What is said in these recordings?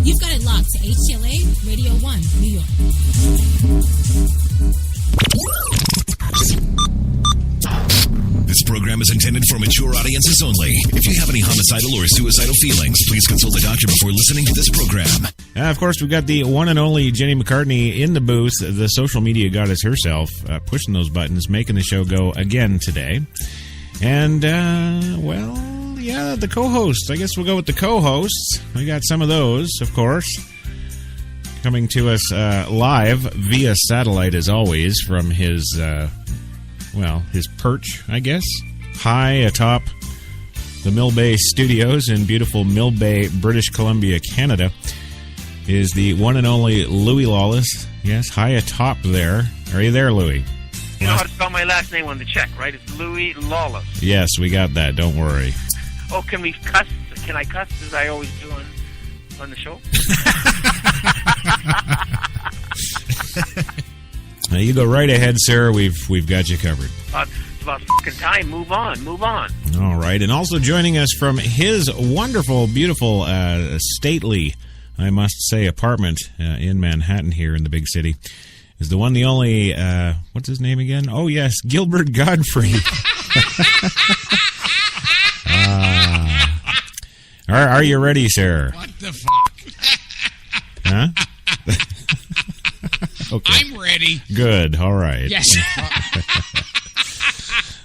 You've got it locked to HTLA Radio 1, New York. This program is intended for mature audiences only. If you have any homicidal or suicidal feelings, please consult a doctor before listening to this program. Of course, we've got the one and only Jenny McCartney in the booth, the social media goddess herself, pushing those buttons, making the show go again today. And, the co-hosts. I guess we'll go with the co-hosts. We got some of those, of course, coming to us live via satellite, as always, from his perch, I guess, high atop the Mill Bay Studios in beautiful Mill Bay, British Columbia, Canada, is the one and only Louis Lawless. Yes, high atop there. Are you there, Louis? You know how to spell my last name on the check, right? It's Louis Lawless. Yes, we got that. Don't worry. Oh, can we cuss? Can I cuss as I always do on the show? Now you go right ahead, sir. We've got you covered. It's about fucking time. Move on. All right. And also joining us from his wonderful, beautiful, stately, I must say, apartment in Manhattan here in the big city is the one, the only, what's his name again? Oh, yes, Gilbert Godfrey. Are you ready, sir? What the fuck? Huh? Okay. I'm ready. Good. All right. Yes.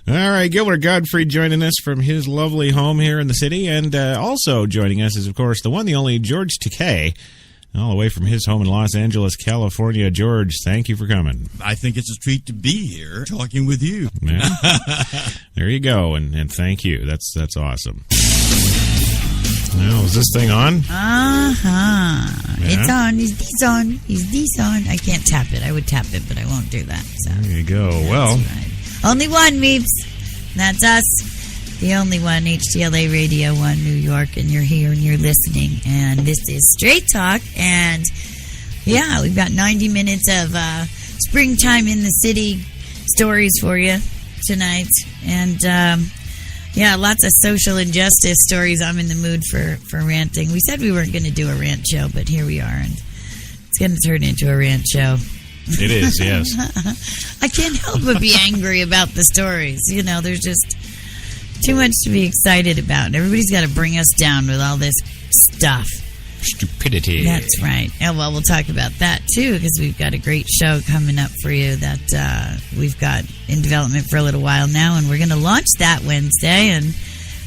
All right. Gilbert Godfrey joining us from his lovely home here in the city. And also joining us is, of course, the one, the only George Takei, all the way from his home in Los Angeles, California. George, thank you for coming. I think it's a treat to be here talking with you. Yeah. There you go. And thank you. That's awesome. Now, is this thing on? Yeah. It's on. Is this on? Is this on? I can't tap it. I would tap it, but I won't do that. So. There you go. That's well. Right. Only one, Meeps. That's us. The only one, HTLA Radio 1 New York, and you're here and you're listening. And this is Straight Talk. And, yeah, we've got 90 minutes of springtime in the city stories for you tonight. And, lots of social injustice stories. I'm in the mood for ranting. We said we weren't going to do a rant show, but here we are, and it's going to turn into a rant show. It is, yes. I can't help but be angry about the stories. You know, there's just too much to be excited about. And everybody's got to bring us down with all this stuff. Stupidity. That's right. And, well, we'll talk about that, too, because we've got a great show coming up for you that we've got in development for a little while now, and we're going to launch that Wednesday, and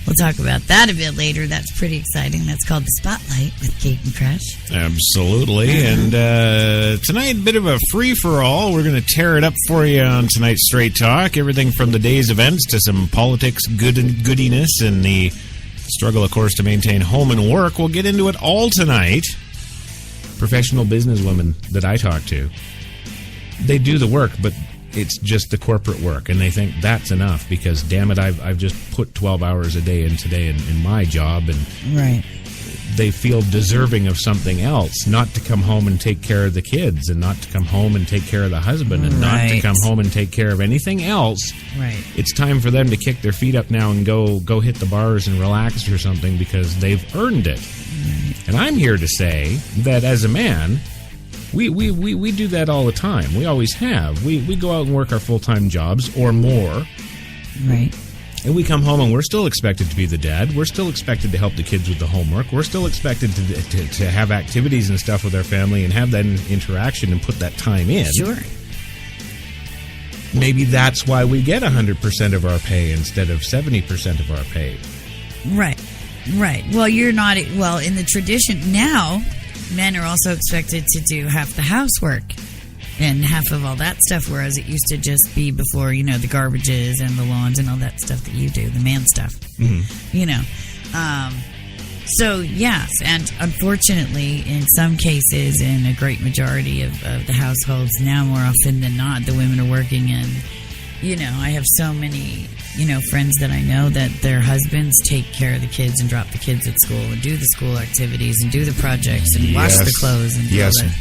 we'll talk about that a bit later. That's pretty exciting. That's called The Spotlight with Kate and Crush. Absolutely. And tonight, a bit of a free-for-all. We're going to tear it up for you on tonight's Straight Talk. Everything from the day's events to some politics goodiness and the struggle, of course, to maintain home and work. We'll get into it all tonight. Professional businesswomen that I talk to, they do the work, but it's just the corporate work, and they think that's enough because, damn it, I've just put 12 hours a day in today in my job, and right. They feel deserving of something else, not to come home and take care of the kids, and not to come home and take care of the husband, and not to come home and take care of anything else. Right. It's time for them to kick their feet up now and go hit the bars and relax or something because they've earned it. Right. And I'm here to say that as a man, we do that all the time. We always have. We go out and work our full-time jobs or more. Right. And we come home and we're still expected to be the dad. We're still expected to help the kids with the homework. We're still expected to have activities and stuff with our family and have that interaction and put that time in. Sure. Maybe that's why we get 100% of our pay instead of 70% of our pay. Right. Right. Well, you're not... Well, in the tradition now, men are also expected to do half the housework and half of all that stuff, whereas it used to just be before, you know, the garbages and the lawns and all that stuff that you do, the man stuff, you know. So, yes, and unfortunately, in some cases, in a great majority of the households now, more often than not, the women are working, and, you know, I have so many, you know, friends that I know that their husbands take care of the kids and drop the kids at school and do the school activities and do the projects and wash the clothes and do all that.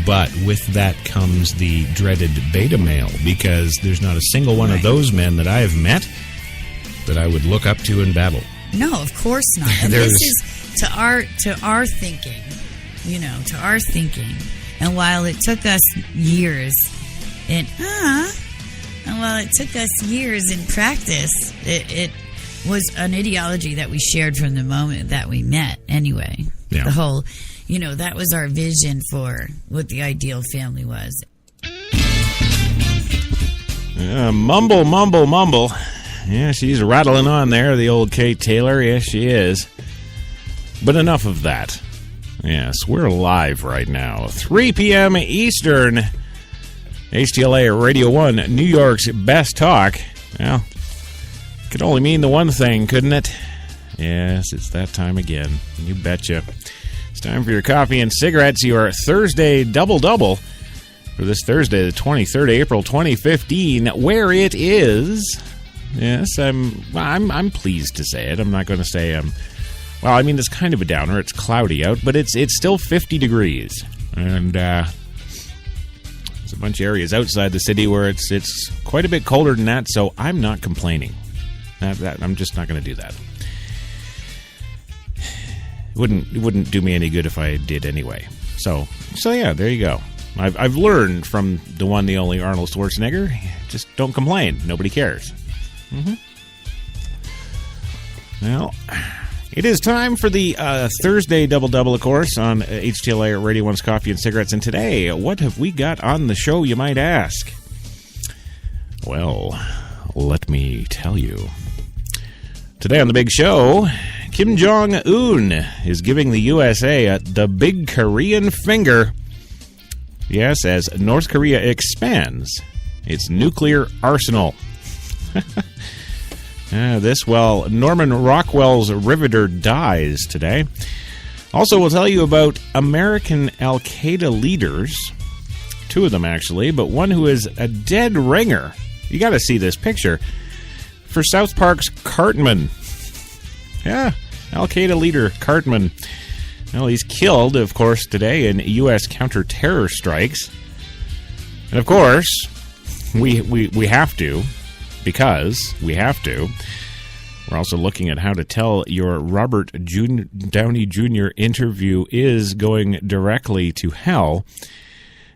But with that comes the dreaded beta male, because there's not a single one of those men that I have met that I would look up to in battle. No, of course not. And this to our thinking, to our thinking. And while it took us years in practice, it was an ideology that we shared from the moment that we met anyway. Yeah. The whole, that was our vision for what the ideal family was. Mumble, mumble, mumble. Yeah, she's rattling on there, the old Kate Taylor. Yes, she is. But enough of that. Yes, we're live right now. 3 p.m. Eastern. HTLA Radio 1, New York's best talk. Well, could only mean the one thing, couldn't it? Yes, it's that time again. You betcha. It's time for your coffee and cigarettes, your Thursday double-double for this Thursday, the 23rd April 2015, where it is. Yes, I'm pleased to say it. I'm not going to say well, I mean, it's kind of a downer. It's cloudy out, but it's still 50 degrees. And there's a bunch of areas outside the city where it's quite a bit colder than that, so I'm not complaining. I'm just not going to do that. It wouldn't do me any good if I did anyway. So yeah, there you go. I've learned from the one, the only Arnold Schwarzenegger. Just don't complain. Nobody cares. Well, it is time for the Thursday double-double, of course, on HTLA Radio 1's Coffee and Cigarettes. And today, what have we got on the show, you might ask? Well, let me tell you. Today on the big show, Kim Jong-un is giving the USA the big Korean finger. Yes, as North Korea expands its nuclear arsenal. Norman Rockwell's Riveter dies today. Also, we'll tell you about American al-Qaeda leaders. 2 of them, actually, but one who is a dead ringer. You got to see this picture. For South Park's Cartman. Yeah, al-Qaeda leader Cartman. Well, he's killed, of course, today in U.S. counterterror strikes. And, of course, we have to. Because we have to. We're also looking at how to tell your Robert Downey Jr. interview is going directly to hell.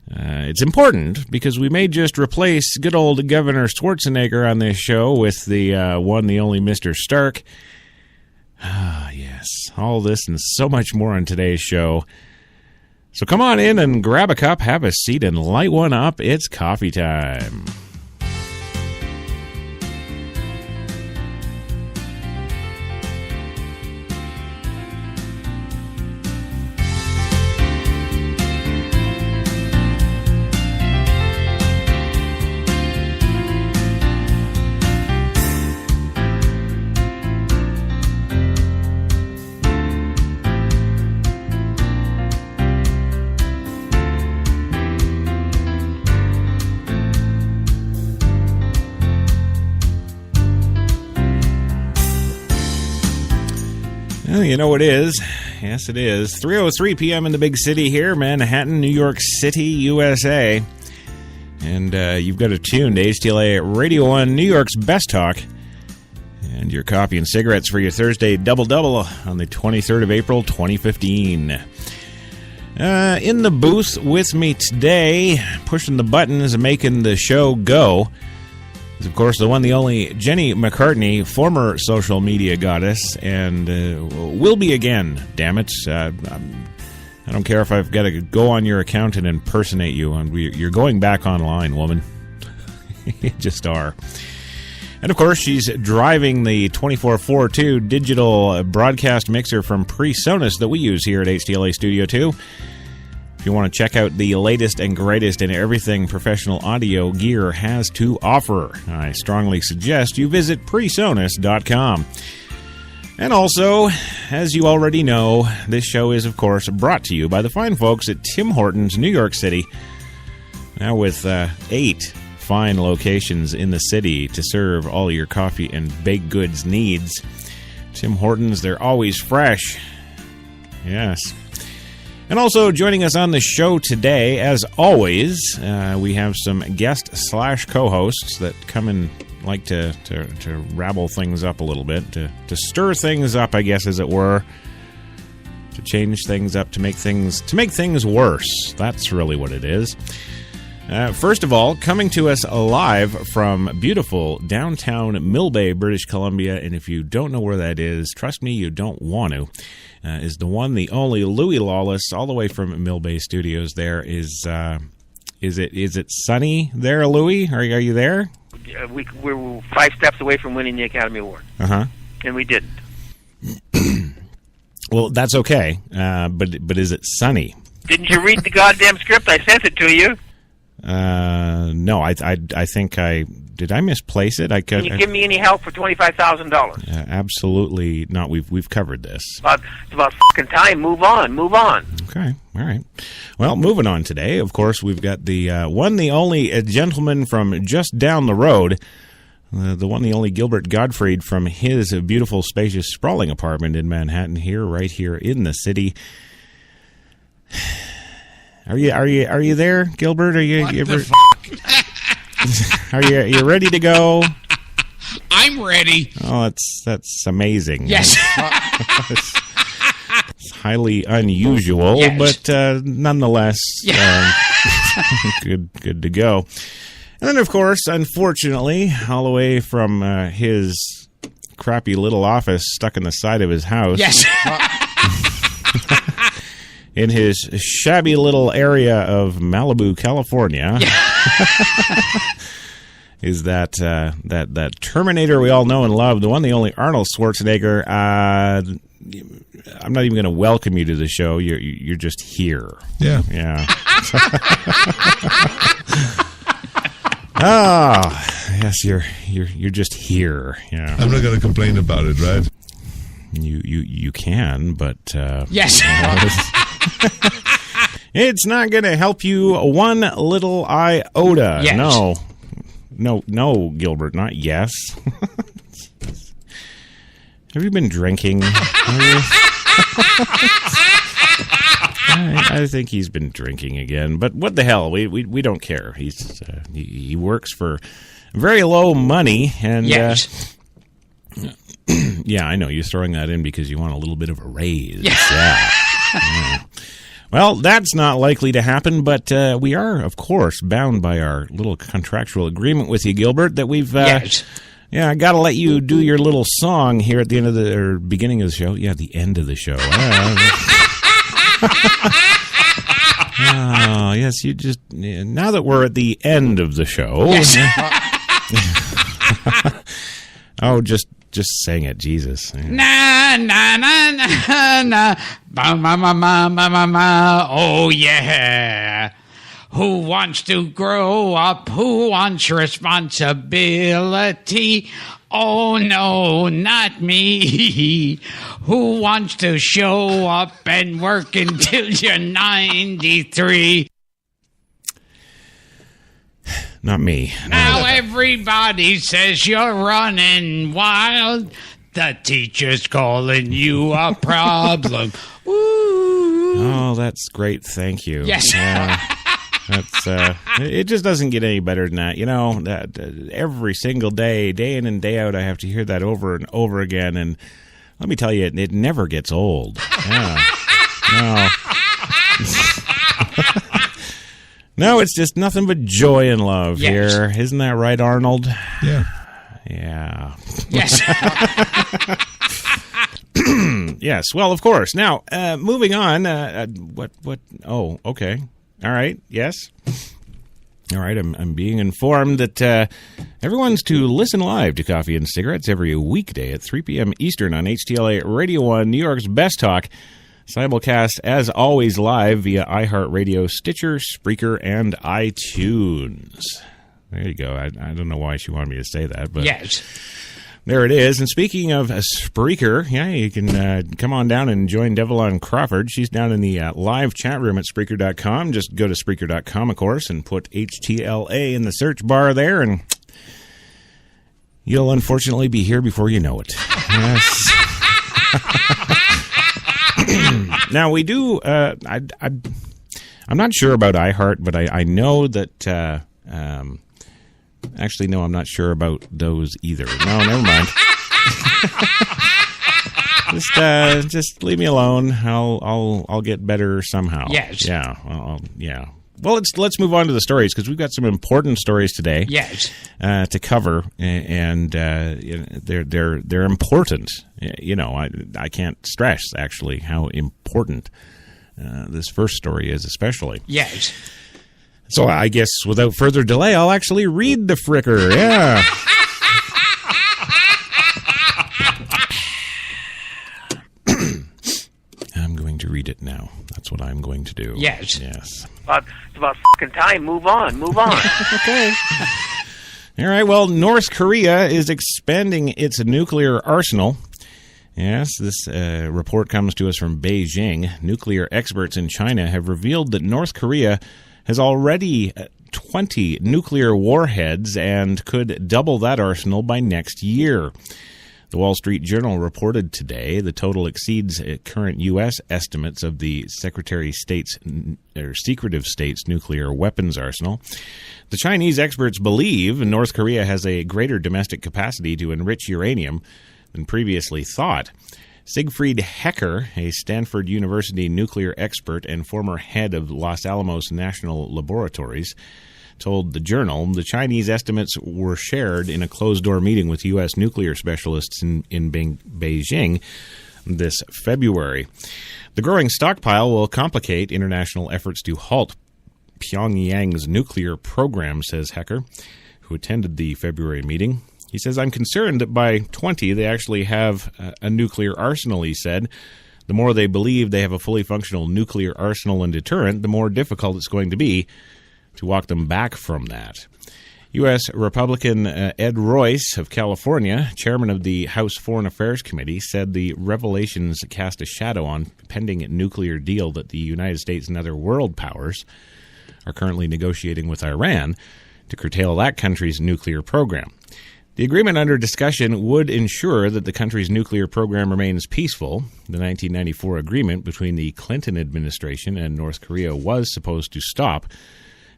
It's important because we may just replace good old Governor Schwarzenegger on this show with the one, the only Mr. Stark. Yes, all this and so much more on today's show. So come on in and grab a cup, have a seat, and light one up. It's coffee time. Well, you know it is. Yes, it is. 3:03 p.m. in the big city here, Manhattan, New York City, USA. And you've got it tuned to HTLA Radio 1, New York's best talk. And your coffee and cigarettes for your Thursday double-double on the 23rd of April, 2015. In the booth with me today, pushing the buttons and making the show go, is, of course, the one, the only Jenny McCartney, former social media goddess, and will be again, damn it. I don't care if I've got to go on your account and impersonate you. And you're going back online, woman. You just are. And, of course, she's driving the 2442 digital broadcast mixer from PreSonus that we use here at HTLA Studio 2. If you want to check out the latest and greatest in everything professional audio gear has to offer, I strongly suggest you visit PreSonus.com. And also, as you already know, this show is, of course, brought to you by the fine folks at Tim Hortons, New York City. Now with 8 fine locations in the city to serve all your coffee and baked goods needs. Tim Hortons, they're always fresh. Yes. And also joining us on the show today, as always, we have some guest/co-hosts that come and like to rabble things up a little bit, to stir things up, I guess, as it were. to change things up, to make things worse. That's really what it is. First of all, coming to us live from beautiful downtown Millbay, British Columbia, and if you don't know where that is, trust me, you don't want to, is the one, the only Louis Lawless, all the way from Millbay Studios. There is it sunny there, Louis? Are you there? We're 5 steps away from winning the Academy Award. Uh-huh. And we didn't. Well, that's okay, but is it sunny? Didn't you read the goddamn script? I sent it to you. No, I think did I misplace it? Can you give me any help for $25,000? Absolutely not. We've covered this. It's about fucking time. Move on. Okay, all right. Well, moving on today. Of course, we've got the one, the only gentleman from just down the road. The one, the only Gilbert Gottfried from his beautiful, spacious, sprawling apartment in Manhattan, right here in the city. Are you there, Gilbert? Are you? Are you ready to go? I'm ready. Oh, that's amazing. Yes. It's highly unusual, yes. But nonetheless, good to go. And then, of course, unfortunately, all the way from his crappy little office stuck in the side of his house. Yes. In his shabby little area of Malibu, California, is that Terminator we all know and love, the one, the only Arnold Schwarzenegger. I'm not even going to welcome you to the show. You're just here. Yeah. Yes, you're just here. Yeah. I'm not going to complain about it, right? You can, but yes. It's not going to help you one little iota. Yes. No, Gilbert, not yes. Have you been drinking? I think he's been drinking again, but what the hell? We don't care. He works for very low money, and yes. Yeah, I know you're throwing that in because you want a little bit of a raise. Yeah. Well, that's not likely to happen, but we are, of course, bound by our little contractual agreement with you, Gilbert, that we've. Yes. Yeah, I got to let you do your little song here at the end of or beginning of the show. Yeah, the end of the show. Oh, yes, you just now that we're at the end of the show. Yes. Oh, just sing it, Jesus. Na na na na na, ba ma ma ma ma ma ma. Oh yeah. Who wants to grow up? Who wants responsibility? Oh no, not me. Who wants to show up and work until you're 93? Not me. Now everybody says you're running wild. The teacher's calling you a problem. Ooh. Oh, that's great. Thank you. Yes. That's it just doesn't get any better than that. You know, that every single day in and day out, I have to hear that over and over again. And let me tell you, it never gets old. Yeah. No. No, it's just nothing but joy and love here. Isn't that right, Arnold? Yeah. Yeah. Yes. Yes. Well, of course. Now, moving on. What? Oh, okay. All right. Yes. All right. I'm being informed that everyone's to listen live to Coffee and Cigarettes every weekday at 3 p.m. Eastern on HTLA Radio 1, New York's Best Talk. Simulcast, as always, live via iHeartRadio, Stitcher, Spreaker, and iTunes. There you go. I don't know why she wanted me to say that, but yes. There it is. And speaking of Spreaker, yeah, you can come on down and join Devlin Crawford. She's down in the live chat room at Spreaker.com. Just go to Spreaker.com, of course, and put HTLA in the search bar there, and you'll unfortunately be here before you know it. Yes. Now, we do, I'm not sure about iHeart, but I know that, actually, no, I'm not sure about those either. No, never mind. Just leave me alone. I'll get better somehow. Yes. Yeah. Yeah. Well, let's move on to the stories because we've got some important stories today. Yes. To cover, and they're important. You know, I can't stress actually how important this first story is, especially. Yes. So I guess without further delay, I'll actually read the fricker. Yeah. I'm going to read it now. That's what I'm going to do. Yes. Yes. It's about fucking time. Move on. Okay. All right. Well, North Korea is expanding its nuclear arsenal. Yes, this report comes to us from Beijing. Nuclear experts in China have revealed that North Korea has already 20 nuclear warheads and could double that arsenal by next year. The Wall Street Journal reported today the total exceeds current U.S. estimates of the secretive state's nuclear weapons arsenal. The Chinese experts believe North Korea has a greater domestic capacity to enrich uranium than previously thought. Siegfried Hecker, a Stanford University nuclear expert and former head of Los Alamos National Laboratories, told the Journal the Chinese estimates were shared in a closed-door meeting with U.S. nuclear specialists in Beijing this February. The growing stockpile will complicate international efforts to halt Pyongyang's nuclear program, says Hecker, who attended the February meeting. He says, I'm concerned that by 20 they actually have a nuclear arsenal, he said. The more they believe they have a fully functional nuclear arsenal and deterrent, the more difficult it's going to be to walk them back from that. U.S. Republican Ed Royce of California, chairman of the House Foreign Affairs Committee, said the revelations cast a shadow on pending nuclear deal that the United States and other world powers are currently negotiating with Iran to curtail that country's nuclear program. The agreement under discussion would ensure that the country's nuclear program remains peaceful. The 1994 agreement between the Clinton administration and North Korea was supposed to stop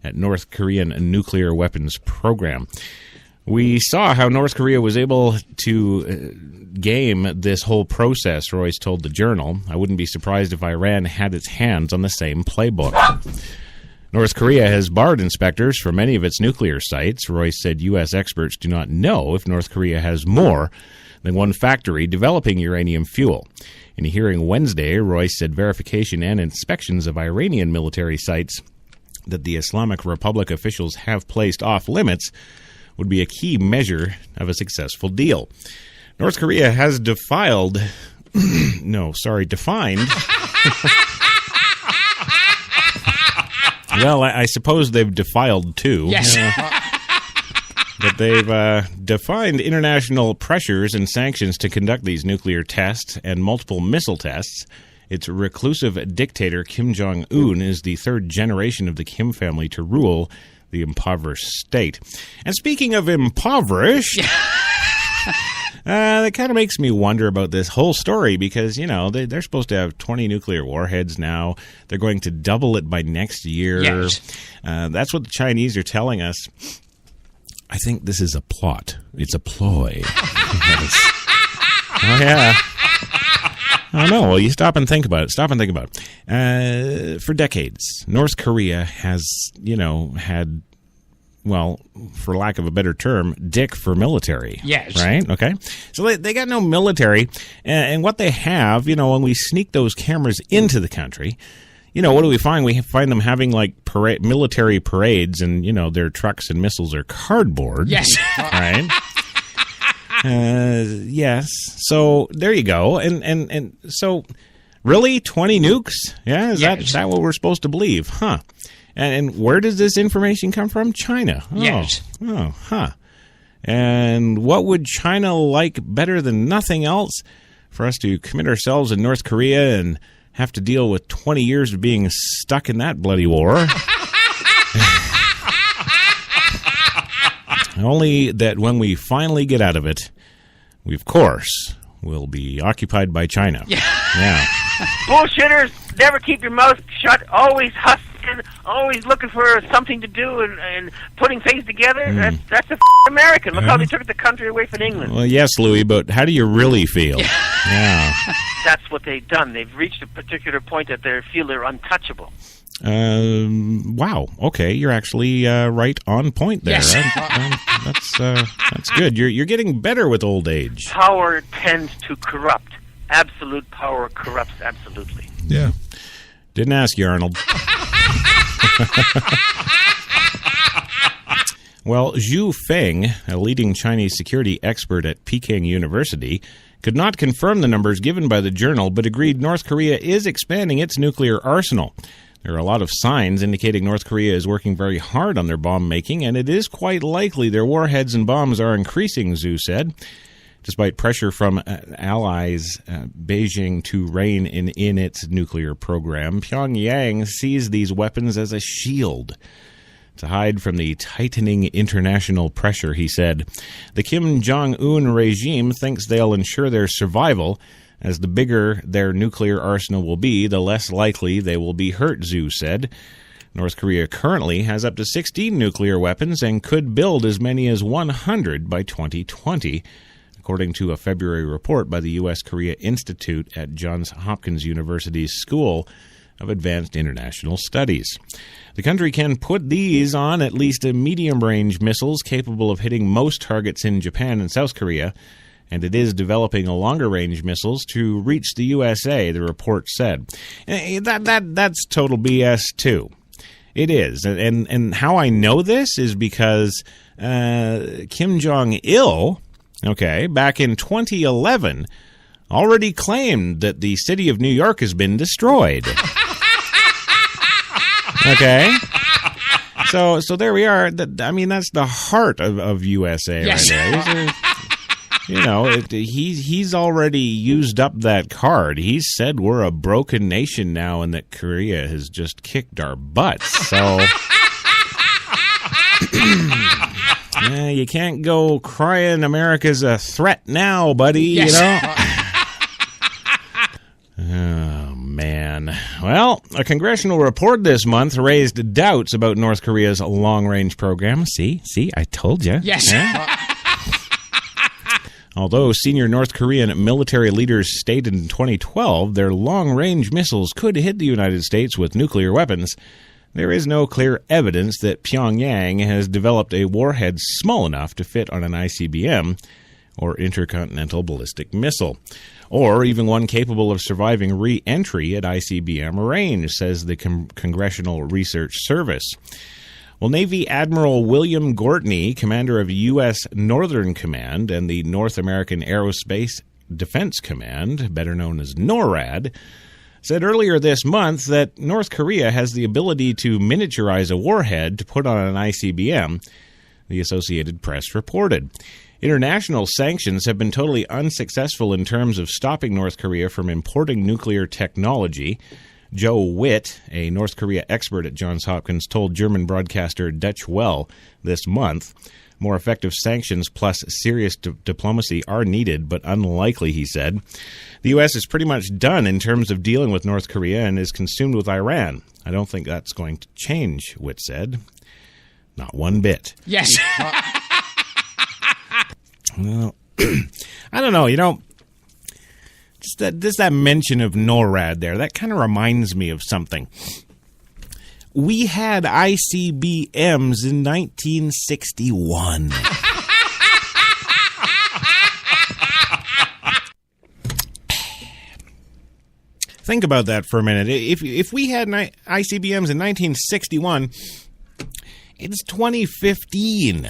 at North Korean nuclear weapons program. We saw how North Korea was able to game this whole process, Royce told the Journal. I wouldn't be surprised if Iran had its hands on the same playbook. North Korea has barred inspectors for many of its nuclear sites. Royce said U.S. experts do not know if North Korea has more than one factory developing uranium fuel. In a hearing Wednesday, Royce said verification and inspections of Iranian military sites that the Islamic Republic officials have placed off limits would be a key measure of a successful deal. North Korea has defined. Well, I suppose they've defiled too. Yes. But they've defined international pressures and sanctions to conduct these nuclear tests and multiple missile tests. Its reclusive dictator, Kim Jong-un, is the third generation of the Kim family to rule the impoverished state. And speaking of impoverished, that kind of makes me wonder about this whole story because, you know, they're supposed to have 20 nuclear warheads now. They're going to double it by next year. Yes. That's what the Chinese are telling us. I think this is a plot. It's a ploy. Yes. Oh, yeah. Oh, no. Well, you stop and think about it. For decades, North Korea has, had, well, for lack of a better term, dick for military. Yes. Right? Okay. So they got no military. And what they have, when we sneak those cameras into the country, what do we find? We find them having, like, military parades, and, their trucks and missiles are cardboard. Yes. Right? Yes. So there you go. And so really 20 nukes? Yeah. Is that what we're supposed to believe? Huh. And where does this information come from? China. Oh. Yes. Oh, huh. And what would China like better than nothing else for us to commit ourselves in North Korea and have to deal with 20 years of being stuck in that bloody war? Only that when we finally get out of it, we, of course, will be occupied by China. Yeah. Bullshitters, never keep your mouth shut, always hustling, always looking for something to do and putting things together. That's a American. Look how they took the country away from England. Well, yes, Louis, but how do you really feel? Yeah. that's what they've done. They've reached a particular point that they feel they're untouchable. Wow. Okay, you're actually right on point there. Yes. That's good. You're getting better with old age. Power tends to corrupt. Absolute power corrupts absolutely. Yeah. Didn't ask you, Arnold. Well, Zhu Feng, a leading Chinese security expert at Peking University, could not confirm the numbers given by the journal, but agreed North Korea is expanding its nuclear arsenal. There are a lot of signs indicating North Korea is working very hard on their bomb making, and it is quite likely their warheads and bombs are increasing, Zhu said. Despite pressure from allies, Beijing to rein in its nuclear program, Pyongyang sees these weapons as a shield to hide from the tightening international pressure, he said. The Kim Jong-un regime thinks they'll ensure their survival, as the bigger their nuclear arsenal will be, the less likely they will be hurt, Zhu said. North Korea currently has up to 16 nuclear weapons and could build as many as 100 by 2020, according to a February report by the U.S.-Korea Institute at Johns Hopkins University's School of Advanced International Studies. The country can put these on at least medium-range missiles capable of hitting most targets in Japan and South Korea, and it is developing a longer-range missiles to reach the USA, the report said. That's total BS, too. It is. And how I know this is because Kim Jong-il, back in 2011, already claimed that the city of New York has been destroyed. Okay? So there we are. I mean, that's the heart of USA right there. He's already used up that card. He's said we're a broken nation now and that Korea has just kicked our butts. So you can't go crying America's a threat now, buddy, you know? Oh, man. Well, a congressional report this month raised doubts about North Korea's long-range program. See, I told you. Yes. Although senior North Korean military leaders stated in 2012 their long-range missiles could hit the United States with nuclear weapons, there is no clear evidence that Pyongyang has developed a warhead small enough to fit on an ICBM, or intercontinental ballistic missile, or even one capable of surviving re-entry at ICBM range, says the Congressional Research Service. Well, Navy Admiral William Gortney, commander of U.S. Northern Command and the North American Aerospace Defense Command, better known as NORAD, said earlier this month that North Korea has the ability to miniaturize a warhead to put on an ICBM, the Associated Press reported. International sanctions have been totally unsuccessful in terms of stopping North Korea from importing nuclear technology. Joe Witt, a North Korea expert at Johns Hopkins, told German broadcaster Deutsche Welle this month, more effective sanctions plus serious diplomacy are needed, but unlikely, he said. The U.S. is pretty much done in terms of dealing with North Korea and is consumed with Iran. I don't think that's going to change, Witt said. Not one bit. Yes. Well, I don't know, just that mention of NORAD there, that kind of reminds me of something. We had ICBMs in 1961. Think about that for a minute. If we had ICBMs in 1961, it's 2015.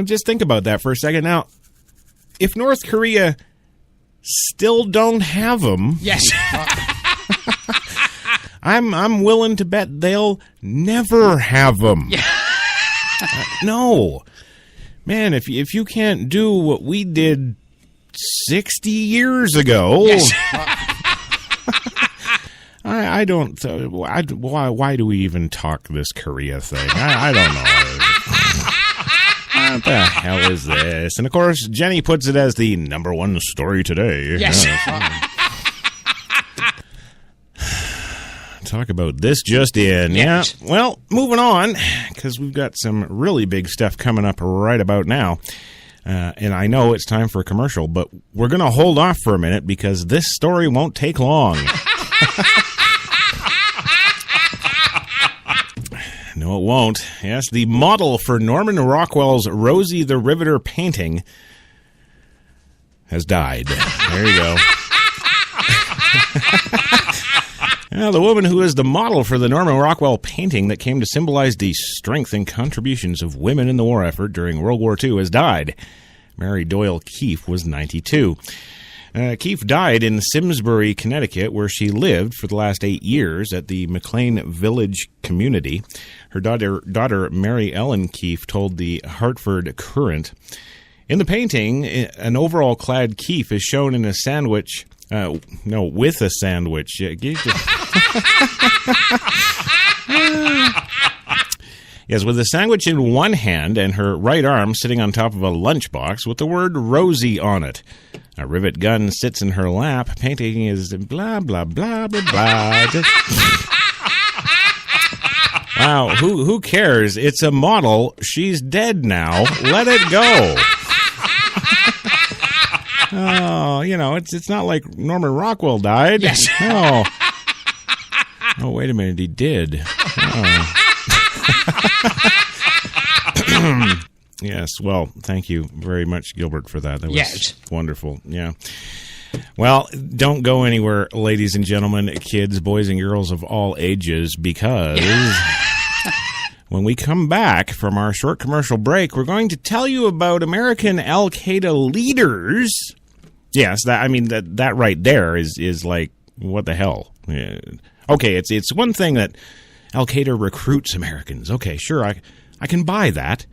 Just think about that for a second. Now, if North Korea still don't have them, yes, I'm willing to bet they'll never have them. Yeah. No, man, if you can't do what we did 60 years ago, yes. I don't. Why do we even talk this Korea thing? I don't know. What the hell is this? And of course, Jenny puts it as the number one story today. Yes. Talk about this just in. Yes. Yeah. Well, moving on, because we've got some really big stuff coming up right about now. And I know it's time for a commercial, but we're going to hold off for a minute because this story won't take long. No, it won't. Yes, the model for Norman Rockwell's Rosie the Riveter painting has died. There you go. Now, the woman who is the model for the Norman Rockwell painting that came to symbolize the strength and contributions of women in the war effort during World War II has died. Mary Doyle Keefe was 92. Keefe died in Simsbury, Connecticut, where she lived for the last 8 years at the McLean Village community. Her daughter Mary Ellen Keefe told the Hartford Courant, "In the painting, an overall-clad Keefe is shown in a sandwich... with a sandwich. Yes, with a sandwich in one hand and her right arm sitting on top of a lunchbox with the word Rosie on it. A rivet gun sits in her lap. Painting is blah, blah, blah, blah, blah. Wow, who cares? It's a model. She's dead now. Let it go. Oh, it's not like Norman Rockwell died. Yes. Oh. Oh, wait a minute. He did. Oh. Yes, well, thank you very much, Gilbert, for that. That was wonderful. Yeah. Well, don't go anywhere, ladies and gentlemen, kids, boys and girls of all ages, because when we come back from our short commercial break, we're going to tell you about American al-Qaeda leaders. Yes, that right there is like, what the hell? Yeah. Okay, it's one thing that al-Qaeda recruits Americans. Okay, sure, I can buy that.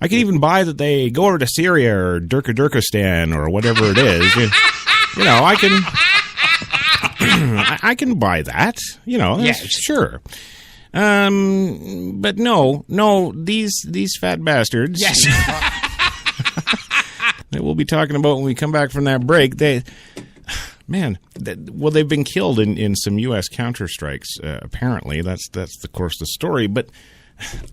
I can even buy that they go over to Syria or Turkmenistan or whatever it is. I can buy that. Sure. But no, these fat bastards. Yes. That we'll be talking about when we come back from that break. They've been killed in some U.S. counterstrikes. Apparently, that's of course the story. But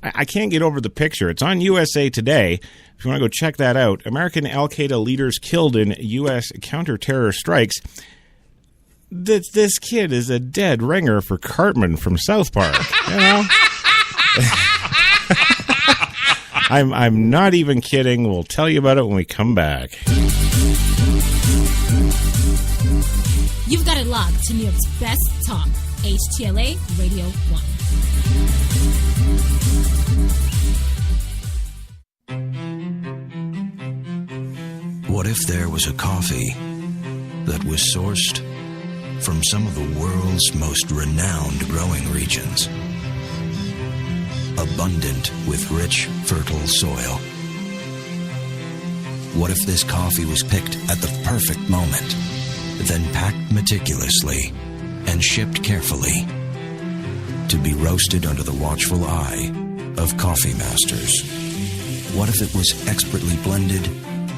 I can't get over the picture. It's on USA Today. If you want to go check that out, American al-Qaeda leaders killed in U.S. counterterror strikes. This kid is a dead ringer for Cartman from South Park. I'm not even kidding. We'll tell you about it when we come back. You've got it locked to New York's best talk, HTLA Radio 1. What if there was a coffee that was sourced from some of the world's most renowned growing regions, abundant with rich, fertile soil? What if this coffee was picked at the perfect moment, then packed meticulously and shipped carefully to be roasted under the watchful eye of coffee masters? What if it was expertly blended,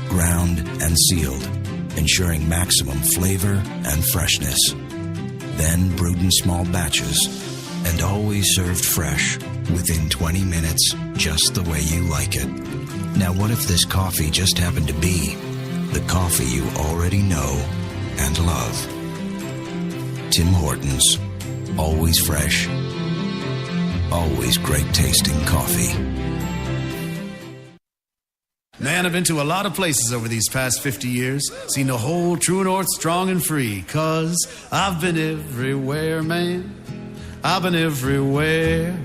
ground, and sealed, ensuring maximum flavor and freshness, then brewed in small batches and always served fresh within 20 minutes, just the way you like it? Now, what if this coffee just happened to be the coffee you already know and love? Tim Hortons, always fresh, always great tasting coffee. Man, I've been to a lot of places over these past 50 years. Seen the whole true north strong and free. 'Cause I've been everywhere, man. I've been everywhere.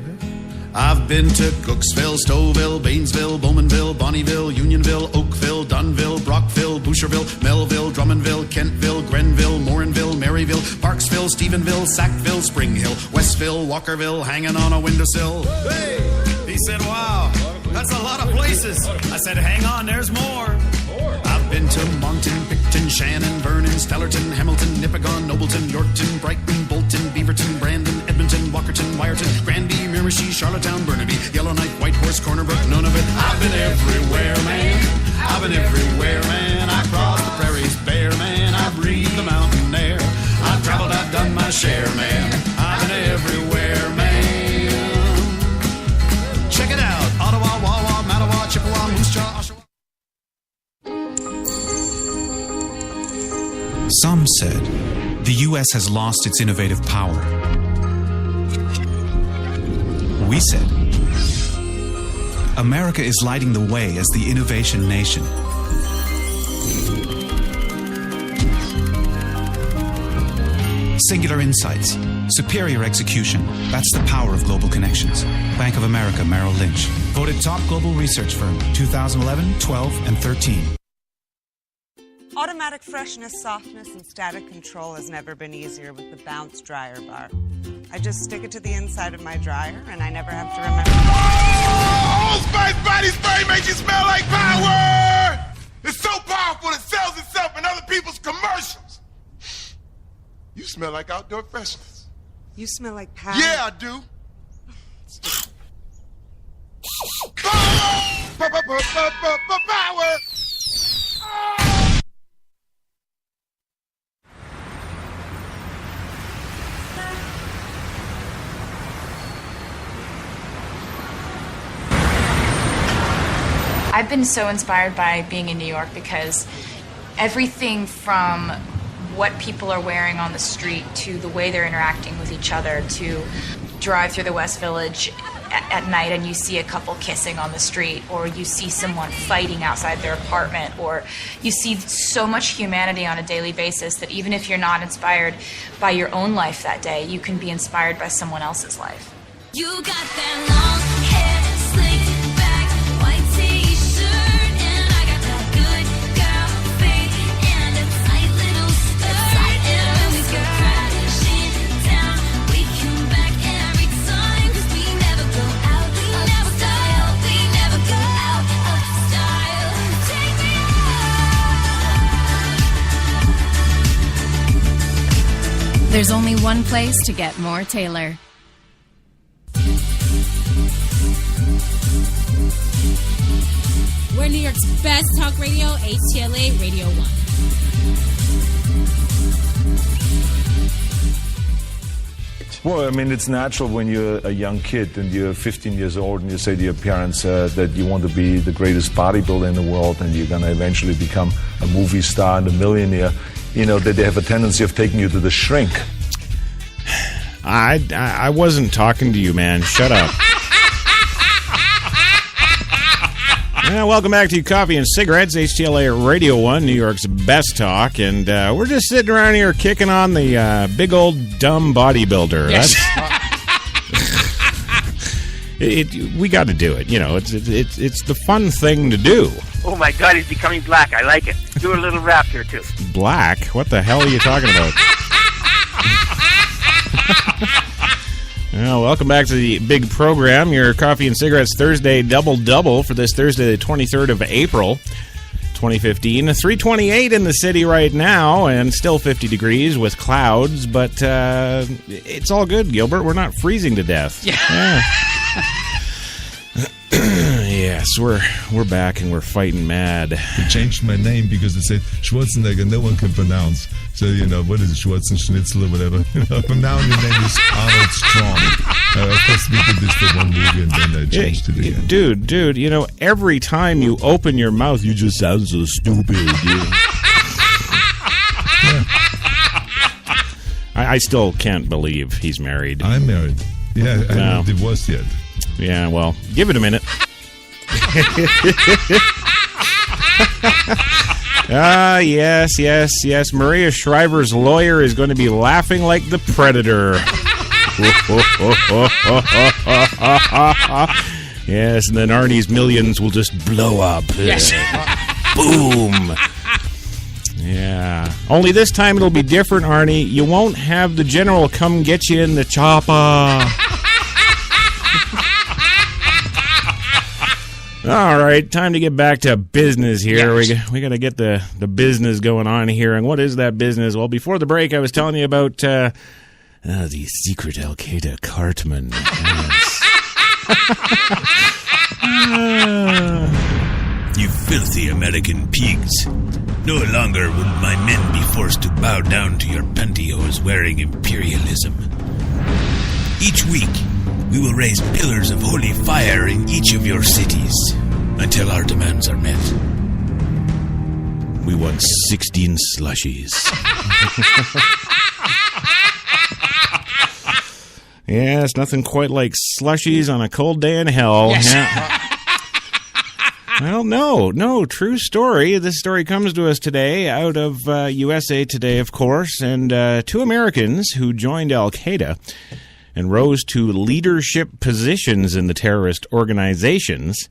I've been to Cooksville, Stouffville, Bainesville, Bowmanville, Bonnieville, Unionville, Oakville, Dunville, Brockville, Boucherville, Melville, Drummondville, Kentville, Grenville, Morinville, Maryville, Parksville, Stephenville, Sackville, Spring Hill, Westville, Walkerville, hanging on a windowsill. Hey! He said, wow, that's a lot of places. I said, hang on, there's more. I've been to Moncton, Picton, Shannon, Vernon, Stellarton, Hamilton, Nipigon, Nobleton, Yorkton, Brighton, Bolton, Beaverton, Brandon, Edmonton, Walkerton, Wyerton, Granby, Miramichi, Charlottetown, Burnaby, Yellowknife, Whitehorse, Corner Brook, none of it. I've been everywhere, man. I've been everywhere, man. I crossed the prairies bare, man. I breathed the mountain air. I've traveled, I've done my share, man. I've been everywhere, man. Check it out. Ottawa, Wawa, Mattawa, Chippewa, Moose Jaw, Oshawa. Some said the U.S. has lost its innovative power. We said America is lighting the way as the innovation nation. Singular insights, superior execution. That's the power of global connections. Bank of America, Merrill Lynch. Voted top global research firm 2011, 12, and 13. Automatic freshness, softness, and static control has never been easier with the Bounce Dryer Bar. I just stick it to the inside of my dryer, and I never have to remember. Old Spice Body Spray makes you smell like power! It's so powerful it sells itself in other people's commercials. You smell like outdoor freshness. You smell like power. Yeah, I do. Power! Power! I've been so inspired by being in New York because everything from what people are wearing on the street to the way they're interacting with each other, to drive through the West Village at night and you see a couple kissing on the street, or you see someone fighting outside their apartment, or you see so much humanity on a daily basis that even if you're not inspired by your own life that day, you can be inspired by someone else's life. You got that long hair, slicked back, white t-shirt, and I got that good girl face and a tight little skirt. And when we go crashing down, we come back every time, 'cause we never go out of style. We never go out of style. Take me out. There's only one place to get more Taylor. We're New York's best talk radio, HTLA Radio 1. Well, I mean, it's natural when you're a young kid and you're 15 years old and you say to your parents that you want to be the greatest bodybuilder in the world and you're going to eventually become a movie star and a millionaire, you know, that they have a tendency of taking you to the shrink. I wasn't talking to you, man. Shut up. Welcome back to Coffee and Cigarettes, HTLA Radio 1, New York's best talk. And we're just sitting around here kicking on the big old dumb bodybuilder. Yes. We got to do it. You know, it's the fun thing to do. Oh, my God, he's becoming black. I like it. Do a little rap here, too. Black? What the hell are you talking about? Well, welcome back to the big program, your Coffee and Cigarettes Thursday Double-Double for this Thursday, the 23rd of April, 2015. 328 in the city right now, and still 50 degrees with clouds, but it's all good, Gilbert. We're not freezing to death. Yeah. Yes, we're back and we're fighting mad. I changed my name because they said Schwarzenegger, no one can pronounce. So, you know, what is it, Schwarzenschnitzel or whatever? You know, from now on, your name is Arnold Strong. Of course, we did this for one movie and then I changed it again. Dude, you know, every time you open your mouth, you just sound so stupid. Yeah. I still can't believe he's married. I'm married. Yeah, I'm not divorced yet. Yeah, well, give it a minute. Yes. Maria Shriver's lawyer is going to be laughing like the Predator. Yes, and then Arnie's millions will just blow up. Yes. Boom. Yeah. Only this time it'll be different, Arnie. You won't have the general come get you in the chopper. All right, time to get back to business here. Yes. We got to get the business going on here. And what is that business? Well, before the break, I was telling you about the secret al-Qaeda Cartman. Yes. You filthy American pigs. No longer would my men be forced to bow down to your pantyhose-wearing imperialism. Each week, we will raise pillars of holy fire in each of your cities until our demands are met. We want 16 slushies. Yes, nothing quite like slushies on a cold day in hell. Yes. Yeah. Well, no, true story. This story comes to us today out of USA Today, of course, and 2 Americans who joined al-Qaeda and rose to leadership positions in the terrorist organizations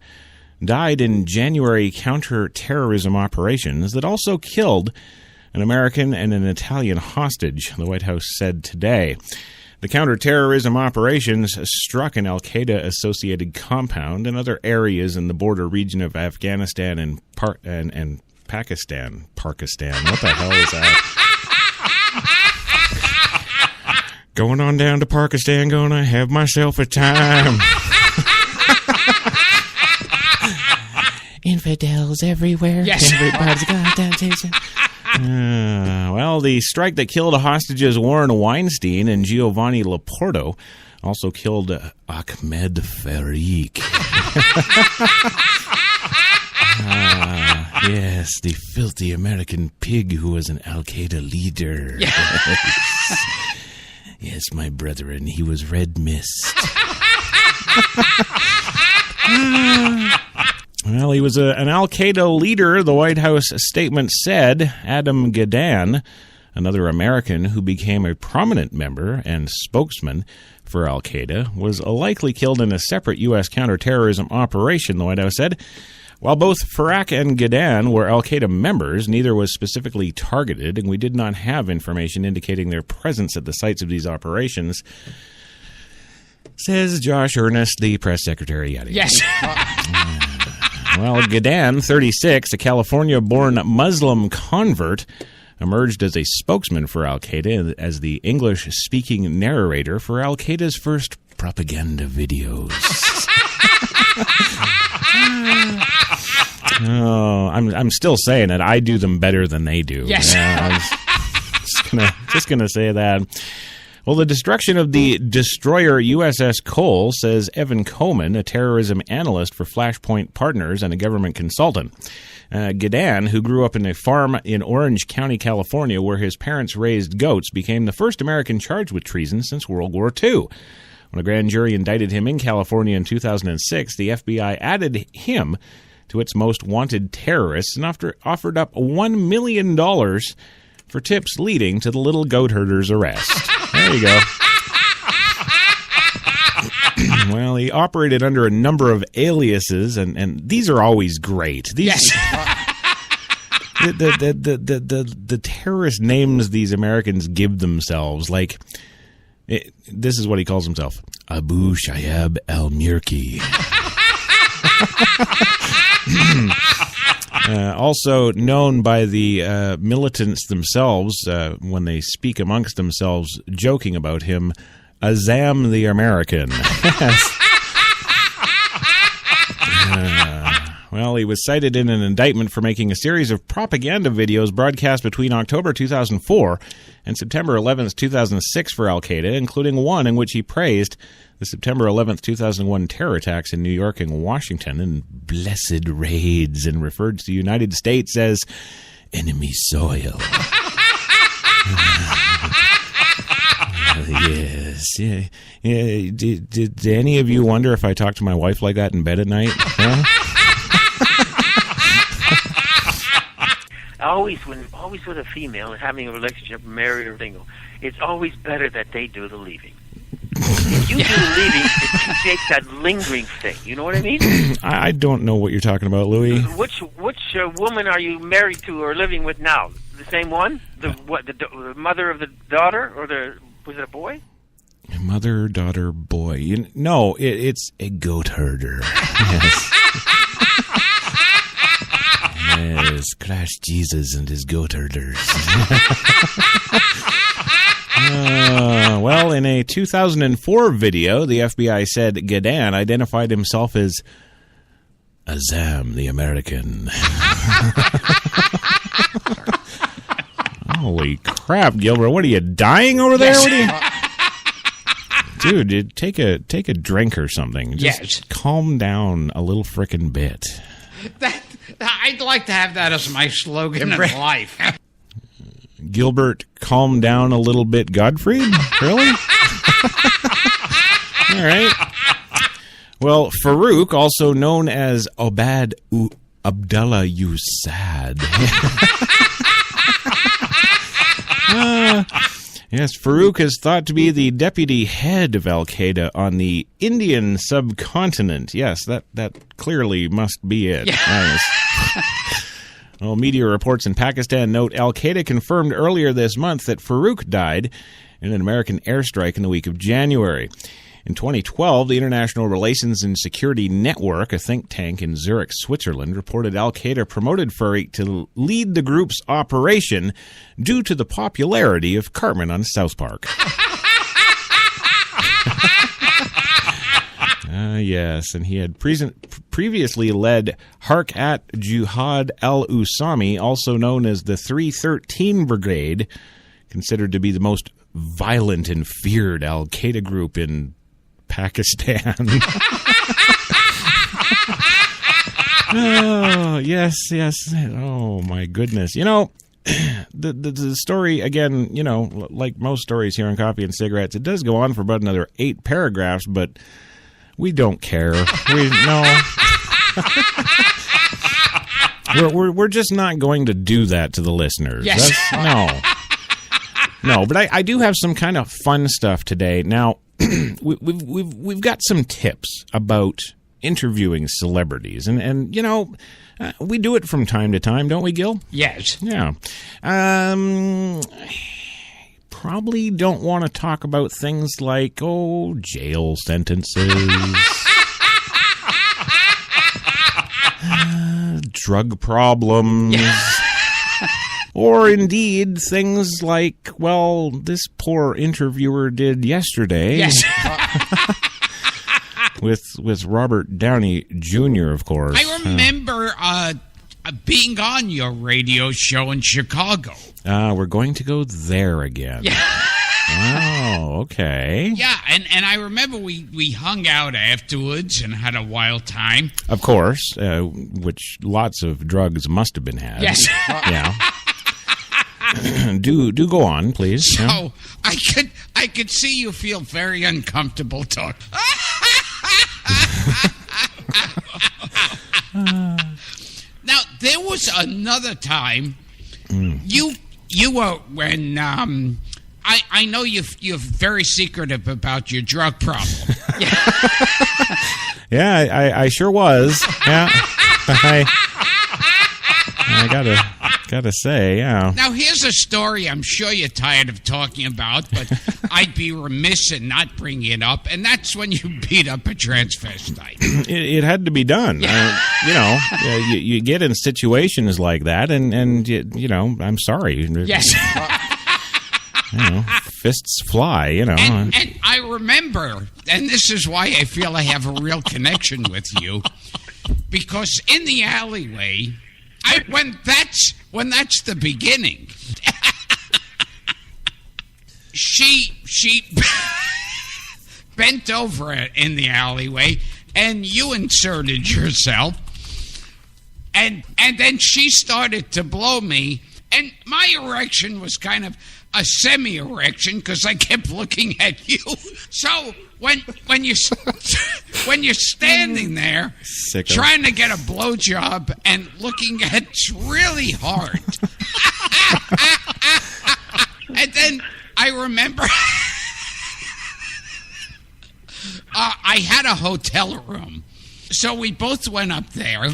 died in January counterterrorism operations that also killed an American and an Italian hostage, the White House said today. The counterterrorism operations struck an al-Qaeda-associated compound and other areas in the border region of Afghanistan and Pakistan. Pakistan. What the hell is that? Going on down to Pakistan, gonna have myself a time. Infidels everywhere. Yes. Everybody's got that attention. Well, the strike that killed hostages Warren Weinstein and Giovanni Laporto also killed Ahmed Farik. Yes, the filthy American pig who was an al-Qaeda leader. Yes, my brethren, he was red mist. Well, he was an al-Qaeda leader, the White House statement said. Adam Gadan, another American who became a prominent member and spokesman for al-Qaeda, was likely killed in a separate U.S. counterterrorism operation, the White House said. While both Farak and Gadan were al-Qaeda members, neither was specifically targeted, and we did not have information indicating their presence at the sites of these operations, says Josh Earnest, the press secretary. Yada, Yes. Well, Gadan, 36, a California-born Muslim convert, emerged as a spokesman for al-Qaeda as the English-speaking narrator for al-Qaeda's first propaganda videos. Oh, I'm still saying it. I do them better than they do. Yes. I'm just gonna say that. Well, the destruction of the destroyer USS Cole, says Evan Coleman, a terrorism analyst for Flashpoint Partners and a government consultant. Gadan, who grew up in a farm in Orange County, California, where his parents raised goats, became the first American charged with treason since World War II. When a grand jury indicted him in California in 2006, the FBI added him to its most wanted terrorists and offered up $1 million for tips leading to the little goat herder's arrest. There you go. Well, he operated under a number of aliases, and these are always great. These, Yes. The terrorist names these Americans give themselves, like, this is what he calls himself: Abu Shayab al-Murki. Also known by the militants themselves, when they speak amongst themselves, joking about him, Azam the American. Well, he was cited in an indictment for making a series of propaganda videos broadcast between October 2004 and September 11th, 2006 for al-Qaeda, including one in which he praised the September 11th, 2001 terror attacks in New York and Washington and blessed raids, and referred to the United States as enemy soil. Yes. Yeah. Did any of you wonder if I talk to my wife like that in bed at night? Huh? Always with a female and having a relationship, married or single, it's always better that they do the leaving. If you do the leaving, it creates that lingering thing. You know what I mean? I don't know what you're talking about, Louis. Which woman are you married to or living with now? The same one? The mother of the daughter, or was it a boy? Mother, daughter, boy. No, it's a goat herder. Yes. Yes, Christ Jesus and his goat herders. Well, in a 2004 video, the FBI said Gadan identified himself as Azam the American. Holy crap, Gilbert! What are you, dying over there? What are you... Dude, take a drink or something. Just calm down a little frickin' bit. I'd like to have that as my slogan in life. Gilbert, calm down a little bit, Gottfried? Really? All right. Well, Farouk, also known as Obad Abdullah Usad. Yes, Farouk is thought to be the deputy head of al-Qaeda on the Indian subcontinent. Yes, that clearly must be it. Nice. Well, media reports in Pakistan note al-Qaeda confirmed earlier this month that Farouk died in an American airstrike in the week of January. In 2012, the International Relations and Security Network, a think tank in Zurich, Switzerland, reported al-Qaeda promoted Farouk to lead the group's operation due to the popularity of Cartman on South Park. Yes, and he had previously led Harkat Jihad al-Usami, also known as the 313 Brigade, considered to be the most violent and feared al-Qaeda group in Pakistan. Oh, yes. Oh, my goodness. You know, the story, again, you know, like most stories here on Coffee and Cigarettes, it does go on for about another 8 paragraphs, but we don't care. We're just not going to do that to the listeners. Yes. No, but I do have some kind of fun stuff today. Now, we've got some tips about interviewing celebrities, and you know, we do it from time to time, don't we, Gil? Yes. Yeah. Probably don't want to talk about things like jail sentences, drug problems. Or indeed, things like, well, this poor interviewer did yesterday. Yes. with Robert Downey Jr., of course. I remember being on your radio show in Chicago. We're going to go there again. Yeah. Oh, okay. Yeah, and I remember we hung out afterwards and had a wild time. Of course, which lots of drugs must have been had. Yes. Yeah. Do go on, please. So yeah. I could see you feel very uncomfortable talking. Now there was another time you were when I know you're very secretive about your drug problem. Yeah, I sure was. Yeah, I gotta say, yeah. Now, here's a story I'm sure you're tired of talking about, but I'd be remiss in not bringing it up, and that's when you beat up a transvestite. It had to be done. You get in situations like that, and you know, I'm sorry. Yes. Fists fly, you know. And I remember, and this is why I feel I have a real connection with you, because in the alleyway... When that's the beginning, she bent over in the alleyway, and you inserted yourself, and then she started to blow me, and my erection was kind of a semi-erection because I kept looking at you. So when you're standing there trying to get a blowjob and looking at really hard, and then I remember I had a hotel room, so we both went up there,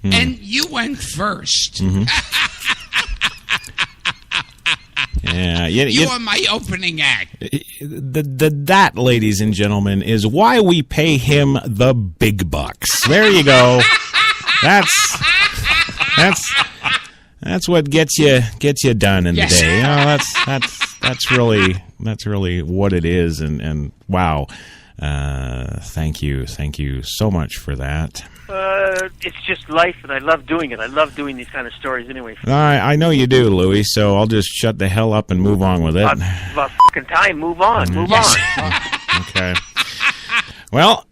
and you went first. Mm-hmm. Yeah, you are my opening act. That, ladies and gentlemen, is why we pay him the big bucks. There you go. That's what gets you done in the day. You know, that's really what it is. And wow, thank you so much for that. It's just life, and I love doing it. I love doing these kind of stories anyway. I know you do, Louis, so I'll just shut the hell up and move on with it. About fucking time. Move on. Move on. Okay. Well,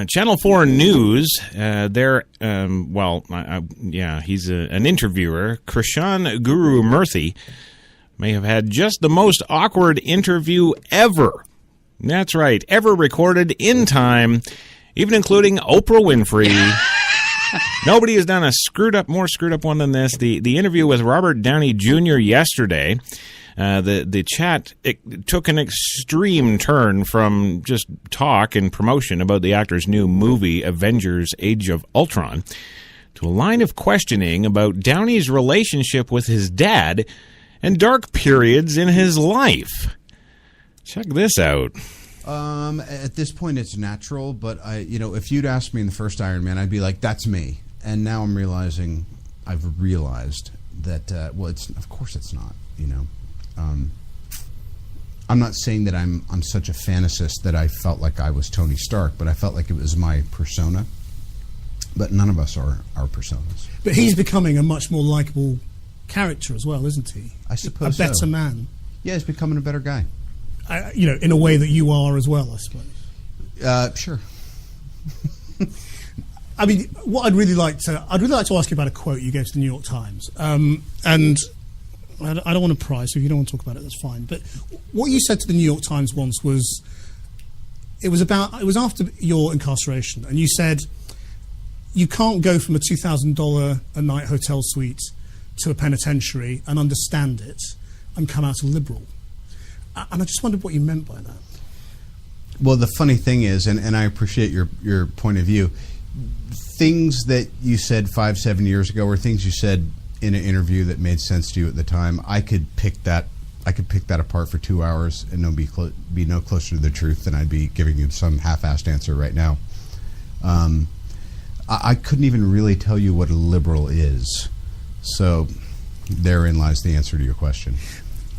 Channel 4 News, he's an interviewer. Krishan Guru Murthy may have had just the most awkward interview ever. That's right, ever recorded in time, even including Oprah Winfrey. Nobody has done a more screwed up one than this. The interview with Robert Downey Jr. yesterday. The chat took an extreme turn from just talk and promotion about the actor's new movie, Avengers Age of Ultron, to a line of questioning about Downey's relationship with his dad and dark periods in his life. Check this out. At this point, it's natural, but if you'd asked me in the first Iron Man, I'd be like, "That's me." And now I've realized that of course it's not. I'm not saying that I'm such a fantasist that I felt like I was Tony Stark, but I felt like it was my persona. But none of us are our personas. But he's becoming a much more likable character as well, isn't he? I suppose a better so. Man. Yeah, he's becoming a better guy. In a way that you are as well, I suppose. Sure. I mean, what I'd really like to ask you about a quote you gave to the New York Times, and I don't want to pry, so if you don't want to talk about it, that's fine. But what you said to the New York Times once was, it was after your incarceration, and you said you can't go from a $2,000 a night hotel suite to a penitentiary and understand it and come out a liberal. And I just wondered what you meant by that. Well, the funny thing is, and I appreciate your point of view, things that you said 5-7 years ago or things you said in an interview that made sense to you at the time, I could pick that apart for 2 hours and be no closer to the truth than I'd be giving you some half-assed answer right now. I couldn't even really tell you what a liberal is. So therein lies the answer to your question.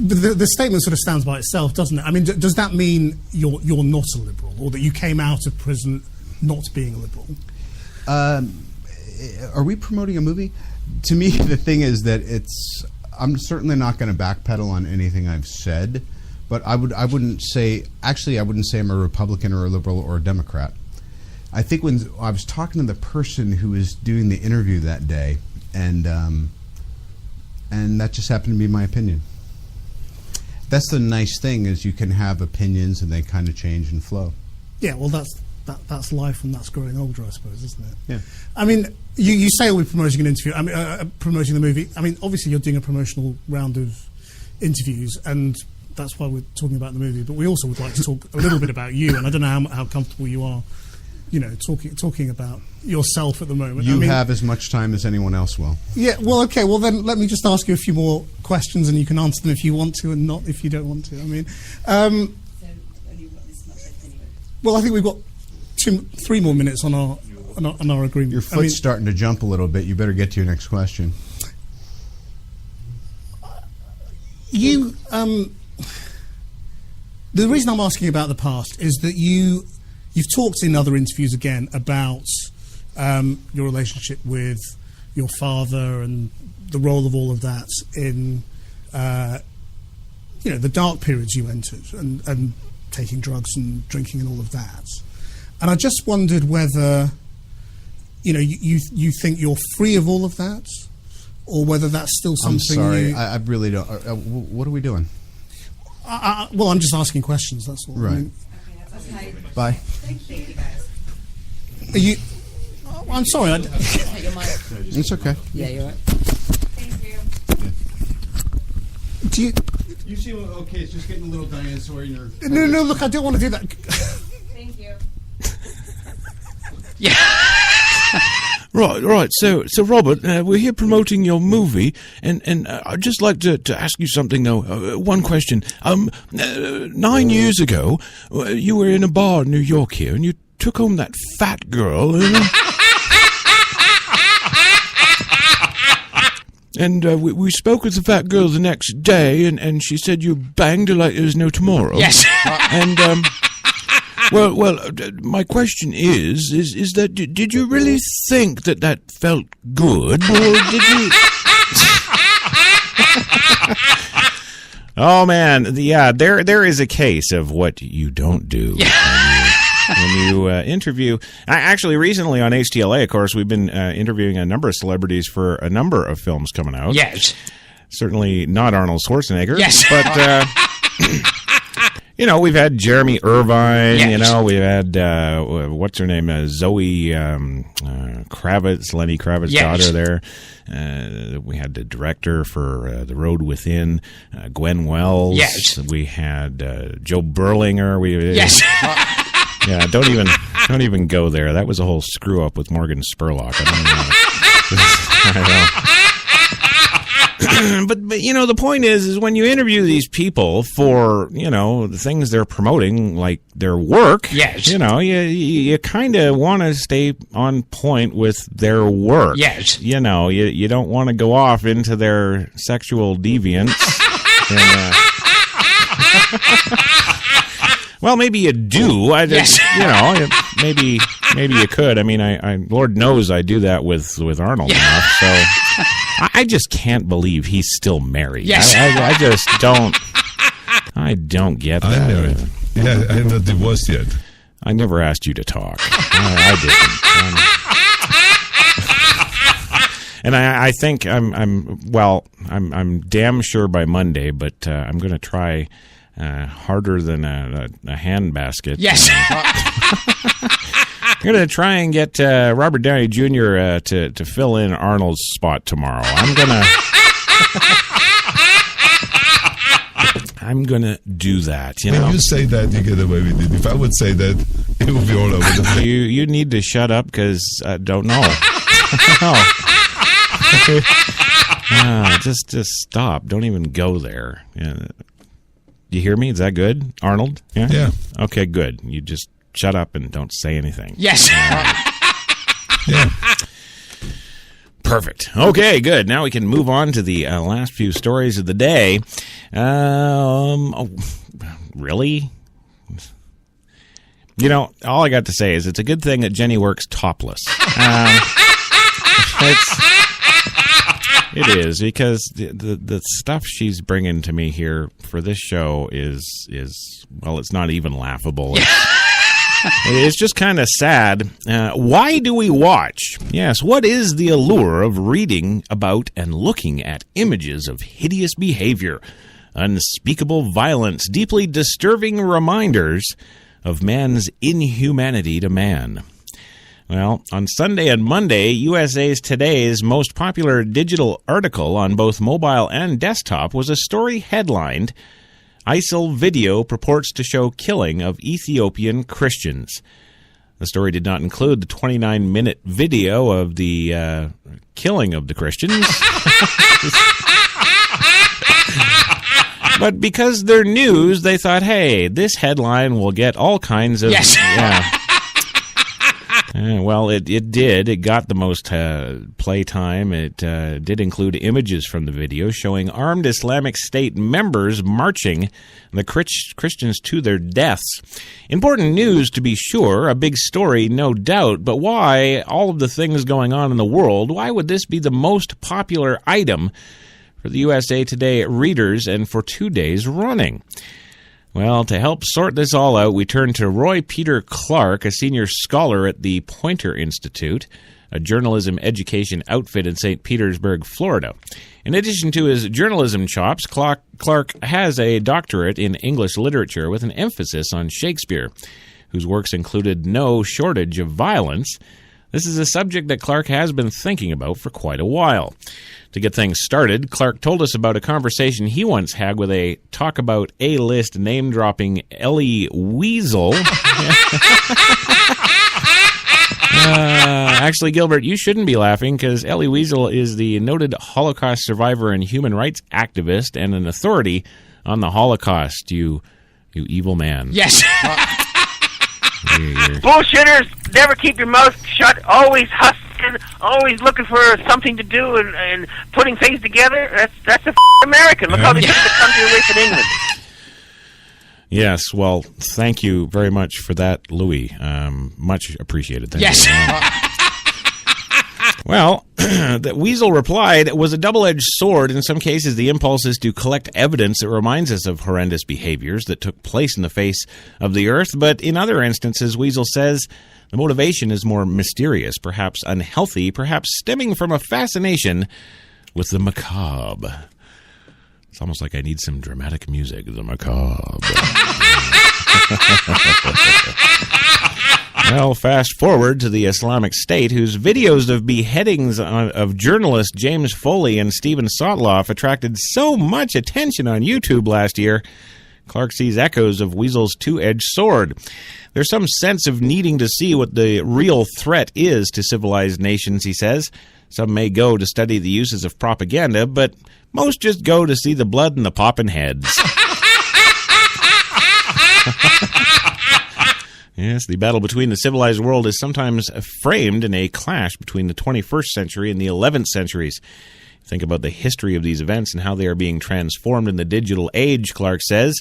But the statement sort of stands by itself, doesn't it? I mean, does that mean you're not a liberal, or that you came out of prison not being a liberal? Are we promoting a movie? To me, the thing is that I'm certainly not going to backpedal on anything I've said, but I wouldn't say I'm a Republican or a liberal or a Democrat. I think when I was talking to the person who was doing the interview that day, and that just happened to be my opinion. That's the nice thing, is you can have opinions and they kind of change and flow. Yeah, well, that's life and that's growing older, I suppose, isn't it? Yeah. I mean, you say we're promoting an interview. I mean, promoting the movie. I mean, obviously you're doing a promotional round of interviews, and that's why we're talking about the movie. But we also would like to talk a little bit about you, and I don't know how comfortable you are, talking about yourself at the moment. You have as much time as anyone else will. Yeah, well, okay, well then let me just ask you a few more questions, and you can answer them if you want to and not if you don't want to. I mean, well, I think we've got 3 more minutes on our agreement. Your foot's starting to jump a little bit. You better get to your next question. The reason I'm asking about the past is that you've talked in other interviews again about your relationship with your father and the role of all of that in the dark periods you entered and taking drugs and drinking and all of that. And I just wondered whether you think you're free of all of that, or whether that's still something. I'm sorry, I really don't. What are we doing? Well, I'm just asking questions. That's all. Right. I mean, Okay. Bye. Thank you, guys. Are you? I'm sorry. It's okay. Yeah, you're right. Thank you. Do you? You seem okay. It's just getting a little dinosaur in your. No. Look, I don't want to do that. Thank you. Yeah. Right. So Robert, we're here promoting your movie, and I'd just like to ask you something though. One question. 9 years ago, you were in a bar in New York here, and you took home that fat girl. And we spoke with the fat girl the next day, and she said you banged her like there was no tomorrow. Yes. And well, my question is that did you really think that felt good, or did you? Oh man, yeah, there is a case of what you don't do when you interview. Actually, recently on HTLA, of course, we've been interviewing a number of celebrities for a number of films coming out. Yes. Certainly not Arnold Schwarzenegger. Yes. But, we've had Jeremy Irvine. Yes. We've had, what's her name? Zoe Kravitz, Lenny Kravitz's daughter there. We had the director for The Road Within, Gwen Wells. Yes. We had Joe Berlinger. Yes. Yeah, don't even go there. That was a whole screw up with Morgan Spurlock. I don't know. But the point is when you interview these people for the things they're promoting, like their work. Yes. You kind of want to stay on point with their work. Yes. You don't want to go off into their sexual deviance. And, well, maybe you do. I just, maybe you could. I mean, I Lord knows I do that with Arnold enough. So I just can't believe he's still married. Yes. I just don't. I don't get that. I'm married. Yeah, I'm not divorced yet. I never asked you to talk. I didn't. And I think I'm damn sure by Monday, but I'm going to try harder than a handbasket. Yes. I'm going to try and get Robert Downey Jr. To fill in Arnold's spot tomorrow. I'm gonna do that. If you say that, you get away with it. If I would say that, it would be all over the place. You need to shut up because I don't know. Just stop. Don't even go there. You hear me? Is that good, Arnold? Yeah. Okay, good. You just shut up and don't say anything. Yes. Yeah. Perfect. Okay, good. Now we can move on to the last few stories of the day. Really? All I got to say is it's a good thing that Jenny works topless. It is, because the stuff she's bringing to me here for this show is well, it's not even laughable. It's just kind of sad. Why do we watch? Yes, what is the allure of reading about and looking at images of hideous behavior, unspeakable violence, deeply disturbing reminders of man's inhumanity to man? Well, on Sunday and Monday, USA Today's most popular digital article on both mobile and desktop was a story headlined, ISIL video purports to show killing of Ethiopian Christians. The story did not include the 29-minute video of the killing of the Christians. But because they're news, they thought, hey, this headline will get all kinds of... Yes. Yeah. Well, it did. It got the most playtime. It did include images from the video showing armed Islamic State members marching the Christians to their deaths. Important news, to be sure. A big story, no doubt. But why, all of the things going on in the world, why would this be the most popular item for the USA Today readers and for 2 days running? Well, to help sort this all out, we turn to Roy Peter Clark, a senior scholar at the Poynter Institute, a journalism education outfit in St. Petersburg, Florida. In addition to his journalism chops, Clark has a doctorate in English literature with an emphasis on Shakespeare, whose works included No Shortage of Violence. This is a subject that Clark has been thinking about for quite a while. To get things started, Clark told us about a conversation he once had with a talk about A-list name-dropping Elie Wiesel. Actually, Gilbert, you shouldn't be laughing because Elie Wiesel is the noted Holocaust survivor and human rights activist and an authority on the Holocaust, you evil man. Yes. Bullshitters, never keep your mouth shut, always hustling, always looking for something to do and putting things together. That's American. Look how they took the country away from England. Yes, well, thank you very much for that, Louis. Much appreciated. Thank you. Well, the Weasel replied, it was a double-edged sword. In some cases, the impulse is to collect evidence that reminds us of horrendous behaviors that took place in the face of the earth. But in other instances, Weasel says the motivation is more mysterious, perhaps unhealthy, perhaps stemming from a fascination with the macabre. It's almost like I need some dramatic music. The macabre. Well, fast forward to the Islamic State, whose videos of beheadings of journalists James Foley and Stephen Sotloff attracted so much attention on YouTube last year. Clark sees echoes of Weasel's two-edged sword. There's some sense of needing to see what the real threat is to civilized nations, he says. Some may go to study the uses of propaganda, but most just go to see the blood and the popping heads. Yes, the battle between the civilized world is sometimes framed in a clash between the 21st century and the 11th centuries. Think about the history of these events and how they are being transformed in the digital age, Clark says.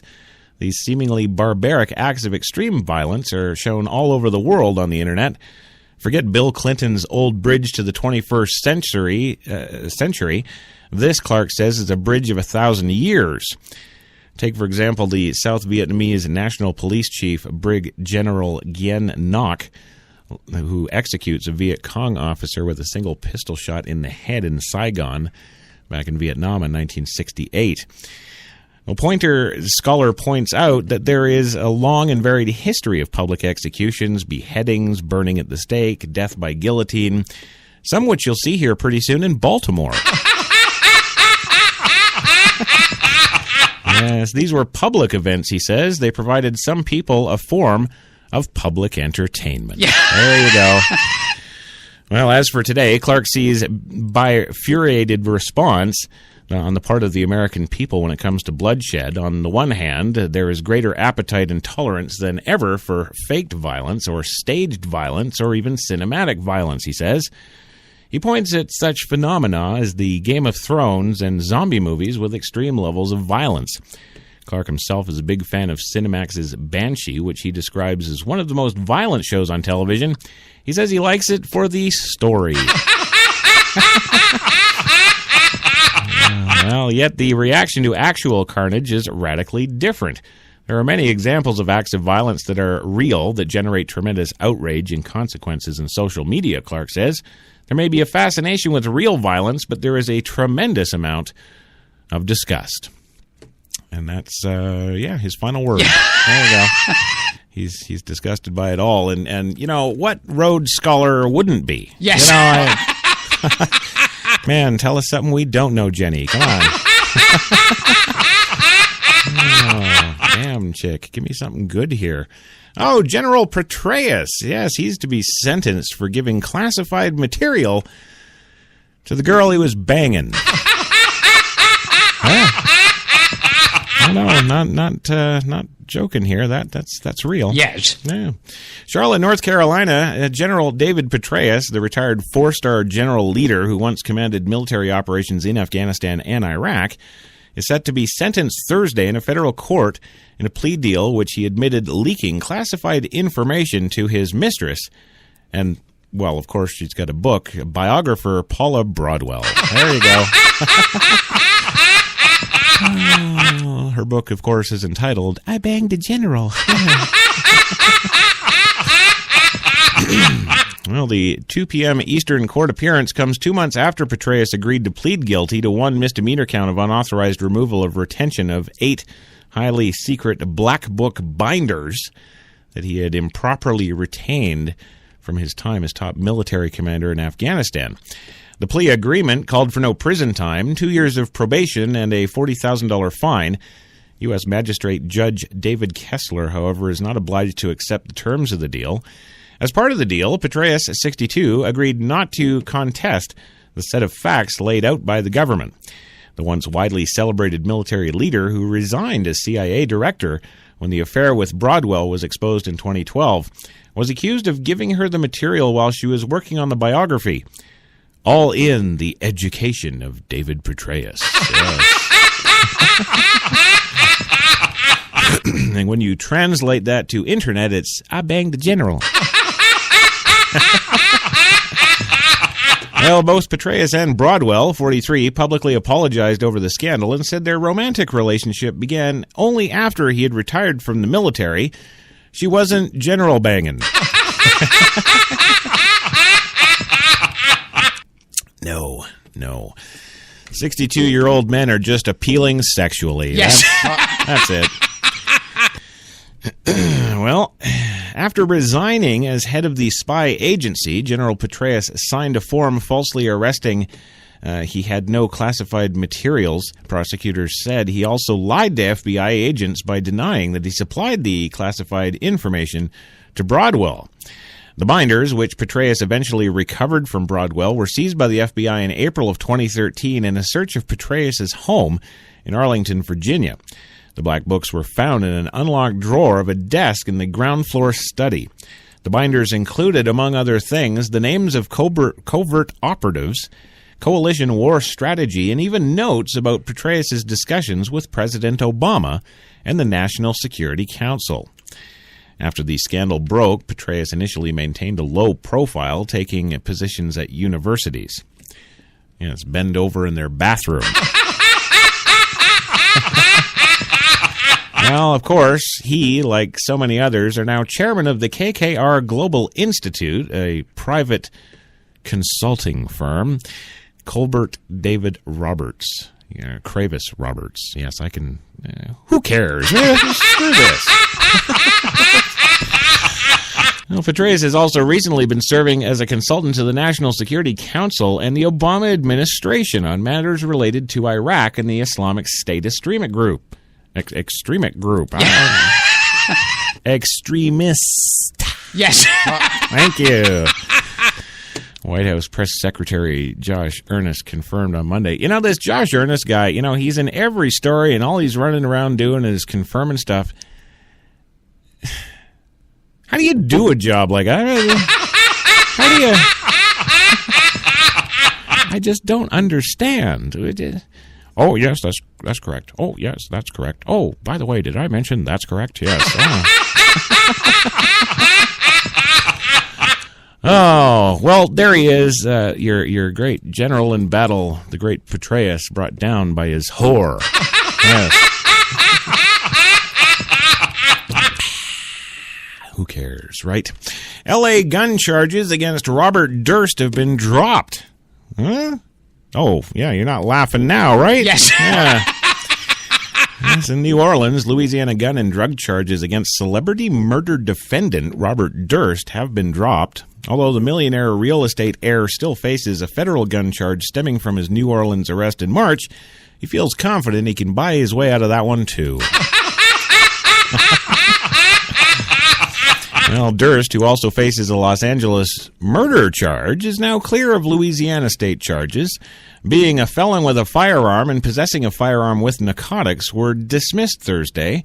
These seemingly barbaric acts of extreme violence are shown all over the world on the internet. Forget Bill Clinton's old bridge to the 21st century. This, Clark says, is a bridge of 1,000 years. Take, for example, the South Vietnamese National Police Chief, Brig General Nguyen Ngoc, who executes a Viet Cong officer with a single pistol shot in the head in Saigon back in Vietnam in 1968. Well, Pointer scholar points out that there is a long and varied history of public executions, beheadings, burning at the stake, death by guillotine, some which you'll see here pretty soon in Baltimore. Yes, these were public events, he says. They provided some people a form of public entertainment. Yeah. There you go. Well, as for today, Clark sees bifurcated response on the part of the American people when it comes to bloodshed. On the one hand, there is greater appetite and tolerance than ever for faked violence or staged violence or even cinematic violence, he says. He points at such phenomena as the Game of Thrones and zombie movies with extreme levels of violence. Clark himself is a big fan of Cinemax's Banshee, which he describes as one of the most violent shows on television. He says he likes it for the story. Well, yet the reaction to actual carnage is radically different. There are many examples of acts of violence that are real, that generate tremendous outrage and consequences in social media, Clark says. There may be a fascination with real violence, but there is a tremendous amount of disgust. And that's, his final word. There you go. He's disgusted by it all. And you know, what Rhodes Scholar wouldn't be? Yes. You know, man, tell us something we don't know, Jenny. Come on. Oh, damn, chick. Give me something good here. Oh, General Petraeus. Yes, he's to be sentenced for giving classified material to the girl he was banging. No, not joking here. That's real. Yes. Yeah. Charlotte, North Carolina, General David Petraeus, the retired four-star general leader who once commanded military operations in Afghanistan and Iraq, is set to be sentenced Thursday in a federal court in a plea deal which he admitted leaking classified information to his mistress. And, well, of course, she's got a book, biographer Paula Broadwell. There you go. Her book, of course, is entitled, I Banged a General. Well, the 2 p.m. Eastern Court appearance comes 2 months after Petraeus agreed to plead guilty to one misdemeanor count of unauthorized removal of retention of 8 highly secret black book binders that he had improperly retained from his time as top military commander in Afghanistan. The plea agreement called for no prison time, 2 years of probation, and a $40,000 fine. U.S. Magistrate Judge David Kessler, however, is not obliged to accept the terms of the deal. As part of the deal, Petraeus, 62, agreed not to contest the set of facts laid out by the government. The once widely celebrated military leader who resigned as CIA director when the affair with Broadwell was exposed in 2012 was accused of giving her the material while she was working on the biography. All in the education of David Petraeus. Yes. And when you translate that to internet, it's, I banged the general. Well, both Petraeus and Broadwell, 43, publicly apologized over the scandal and said their romantic relationship began only after he had retired from the military. She wasn't general banging. No. 62-year-old men are just appealing sexually. Yes. That's it. Well, after resigning as head of the spy agency, General Petraeus signed a form falsely arresting he had no classified materials. Prosecutors said he also lied to FBI agents by denying that he supplied the classified information to Broadwell. The binders, which Petraeus eventually recovered from Broadwell, were seized by the FBI in April of 2013 in a search of Petraeus' home in Arlington, Virginia. The black books were found in an unlocked drawer of a desk in the ground floor study. The binders included, among other things, the names of covert operatives, coalition war strategy, and even notes about Petraeus' discussions with President Obama and the National Security Council. After the scandal broke, Petraeus initially maintained a low profile, taking positions at universities. Yes, bend over in their bathroom. Well, of course, he, like so many others, are now chairman of the KKR Global Institute, a private consulting firm. Colbert David Roberts. Kravis Roberts. Yes, I can... who cares? Screw this. Well, Petraeus has also recently been serving as a consultant to the National Security Council and the Obama administration on matters related to Iraq and the Islamic State extremist group. Extremist. Yes. Thank you. White House Press Secretary Josh Earnest confirmed on Monday. You know, this Josh Earnest guy, he's in every story, and all he's running around doing is confirming stuff. How do you do a job like that? How do you... I just don't understand. Oh, yes, that's correct. Oh, yes, that's correct. Oh, by the way, did I mention that's correct? Yes. Oh, well, there he is, your great general in battle, the great Petraeus, brought down by his whore. Yes. Who cares, right? L.A. gun charges against Robert Durst have been dropped. Huh? Oh, yeah, you're not laughing now, right? Yes. Yeah. Yes, in New Orleans, Louisiana gun and drug charges against celebrity murder defendant Robert Durst have been dropped. Although the millionaire real estate heir still faces a federal gun charge stemming from his New Orleans arrest in March, he feels confident he can buy his way out of that one, too. Well, Durst, who also faces a Los Angeles murder charge, is now clear of Louisiana state charges. Being a felon with a firearm and possessing a firearm with narcotics were dismissed Thursday.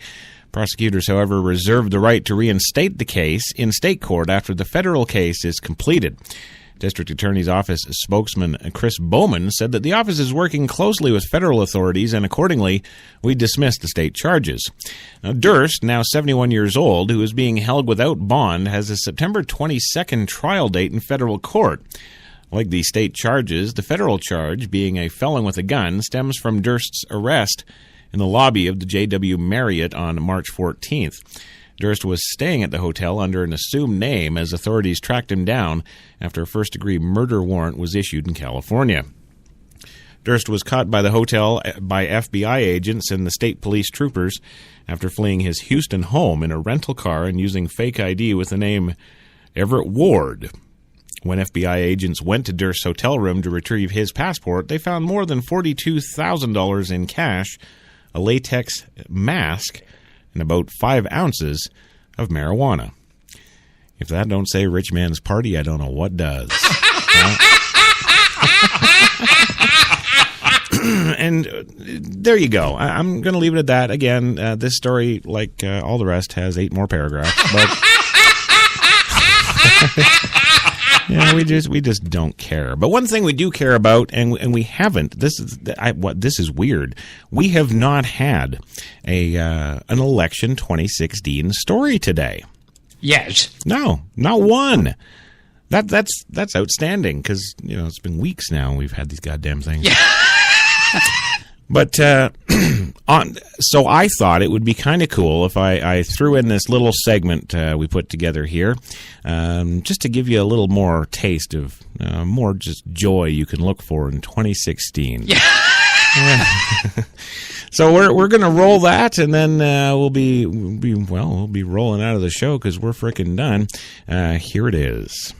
Prosecutors, however, reserved the right to reinstate the case in state court after the federal case is completed. District Attorney's Office spokesman Chris Bowman said that the office is working closely with federal authorities and accordingly, we dismissed the state charges. Now, Durst, now 71 years old, who is being held without bond, has a September 22nd trial date in federal court. Like the state charges, the federal charge, being a felon with a gun, stems from Durst's arrest in the lobby of the JW Marriott on March 14th. Durst was staying at the hotel under an assumed name as authorities tracked him down after a first-degree murder warrant was issued in California. Durst was caught by the hotel by FBI agents and the state police troopers after fleeing his Houston home in a rental car and using fake ID with the name Everett Ward. When FBI agents went to Durst's hotel room to retrieve his passport, they found more than $42,000 in cash, a latex mask, and about 5 ounces of marijuana. If that don't say rich man's party, I don't know what does. And there you go. I'm going to leave it at that. Again, this story, like all the rest, has 8 more paragraphs. But yeah, we just don't care. But one thing we do care about, and we haven't. This is weird. We have not had an election 2016 story today. Yes. No, not one. That's outstanding because it's been weeks now we've had these goddamn things. Yeah. But so I thought it would be kind of cool if I threw in this little segment we put together here, just to give you a little more taste of more just joy you can look for in 2016. Yeah. So we're gonna roll that, and then we'll be rolling out of the show because we're freaking done. Here it is.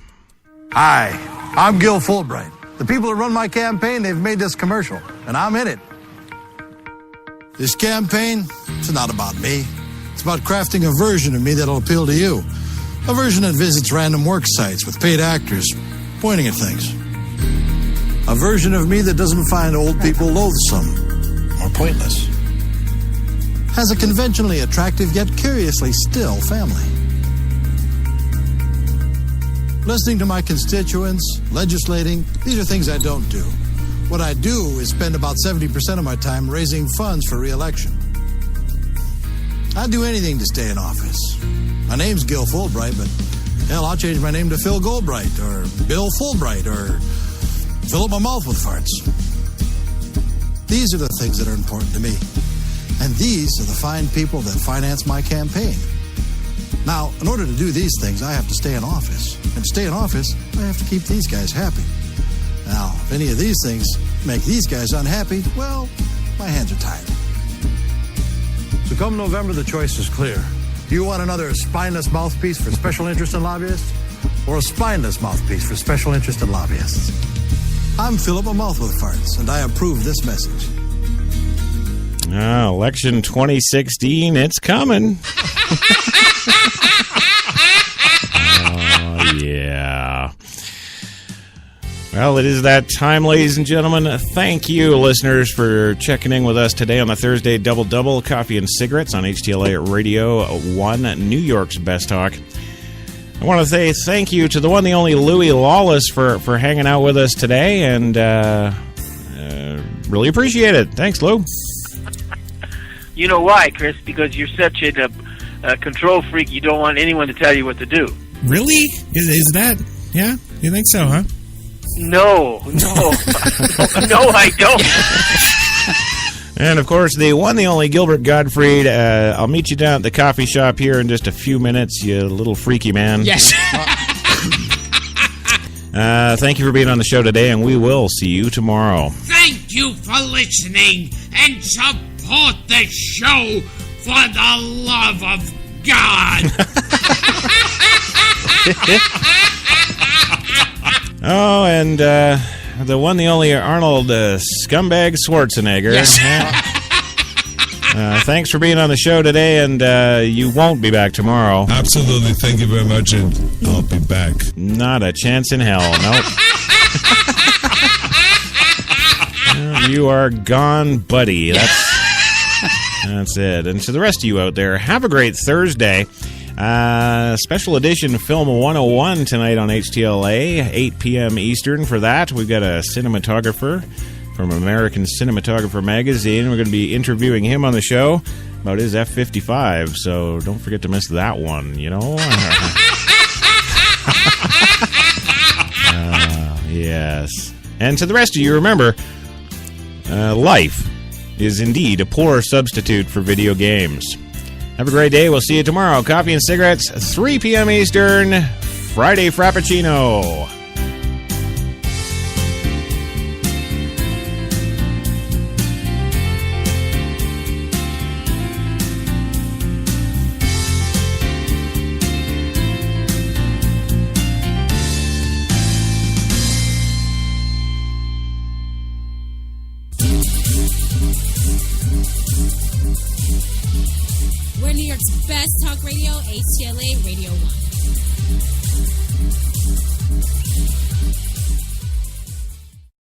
Hi, I'm Gil Fulbright. The people that run my campaign, they've made this commercial, and I'm in it. This campaign, it's not about me. It's about crafting a version of me that'll appeal to you. A version that visits random work sites with paid actors pointing at things. A version of me that doesn't find old people loathsome or pointless. Has a conventionally attractive yet curiously still family. Listening to my constituents, legislating, these are things I don't do. What I do is spend about 70% of my time raising funds for re-election. I'd do anything to stay in office. My name's Gil Fulbright, but hell, I'll change my name to Phil Goldbright or Bill Fulbright or fill up my mouth with farts. These are the things that are important to me. And these are the fine people that finance my campaign. Now, in order to do these things, I have to stay in office. And to stay in office, I have to keep these guys happy. Now, if any of these things make these guys unhappy, well, my hands are tied. So come November, the choice is clear. Do you want another spineless mouthpiece for special interest in lobbyists? Or a spineless mouthpiece for special interest in lobbyists? I'm Philip a Mouth with Farts, and I approve this message. Election 2016, it's coming. Oh, yeah. Well, it is that time, ladies and gentlemen. Thank you, listeners, for checking in with us today on the Thursday Double Coffee and Cigarettes on HTLA Radio 1, New York's Best Talk. I want to say thank you to the one, the only Louie Lawless for hanging out with us today, and really appreciate it. Thanks, Lou. You know why, Chris? Because you're such a control freak, you don't want anyone to tell you what to do. Really? Is that? Yeah? You think so, huh? No, no, I don't. And, of course, the one, the only Gilbert Gottfried. I'll meet you down at the coffee shop here in just a few minutes, you little freaky man. Yes. Thank you for being on the show today, and we will see you tomorrow. Thank you for listening, and support the show for the love of God. Oh, and the one, the only Arnold Scumbag Schwarzenegger. Yes. Thanks for being on the show today, and you won't be back tomorrow. Absolutely. Thank you very much, and I'll be back. Not a chance in hell. Nope. Well, you are gone, buddy. That's it. And to the rest of you out there, have a great Thursday. Special edition Film 101 tonight on HTLA, 8 p.m. Eastern. For that, we've got a cinematographer from American Cinematographer Magazine. We're going to be interviewing him on the show about his F-55, so don't forget to miss that one, you know? Yes. And to the rest of you, remember, life is indeed a poor substitute for video games. Have a great day. We'll see you tomorrow. Coffee and Cigarettes, 3 p.m. Eastern, Friday Frappuccino. We're New York's best talk radio, HTLA Radio 1.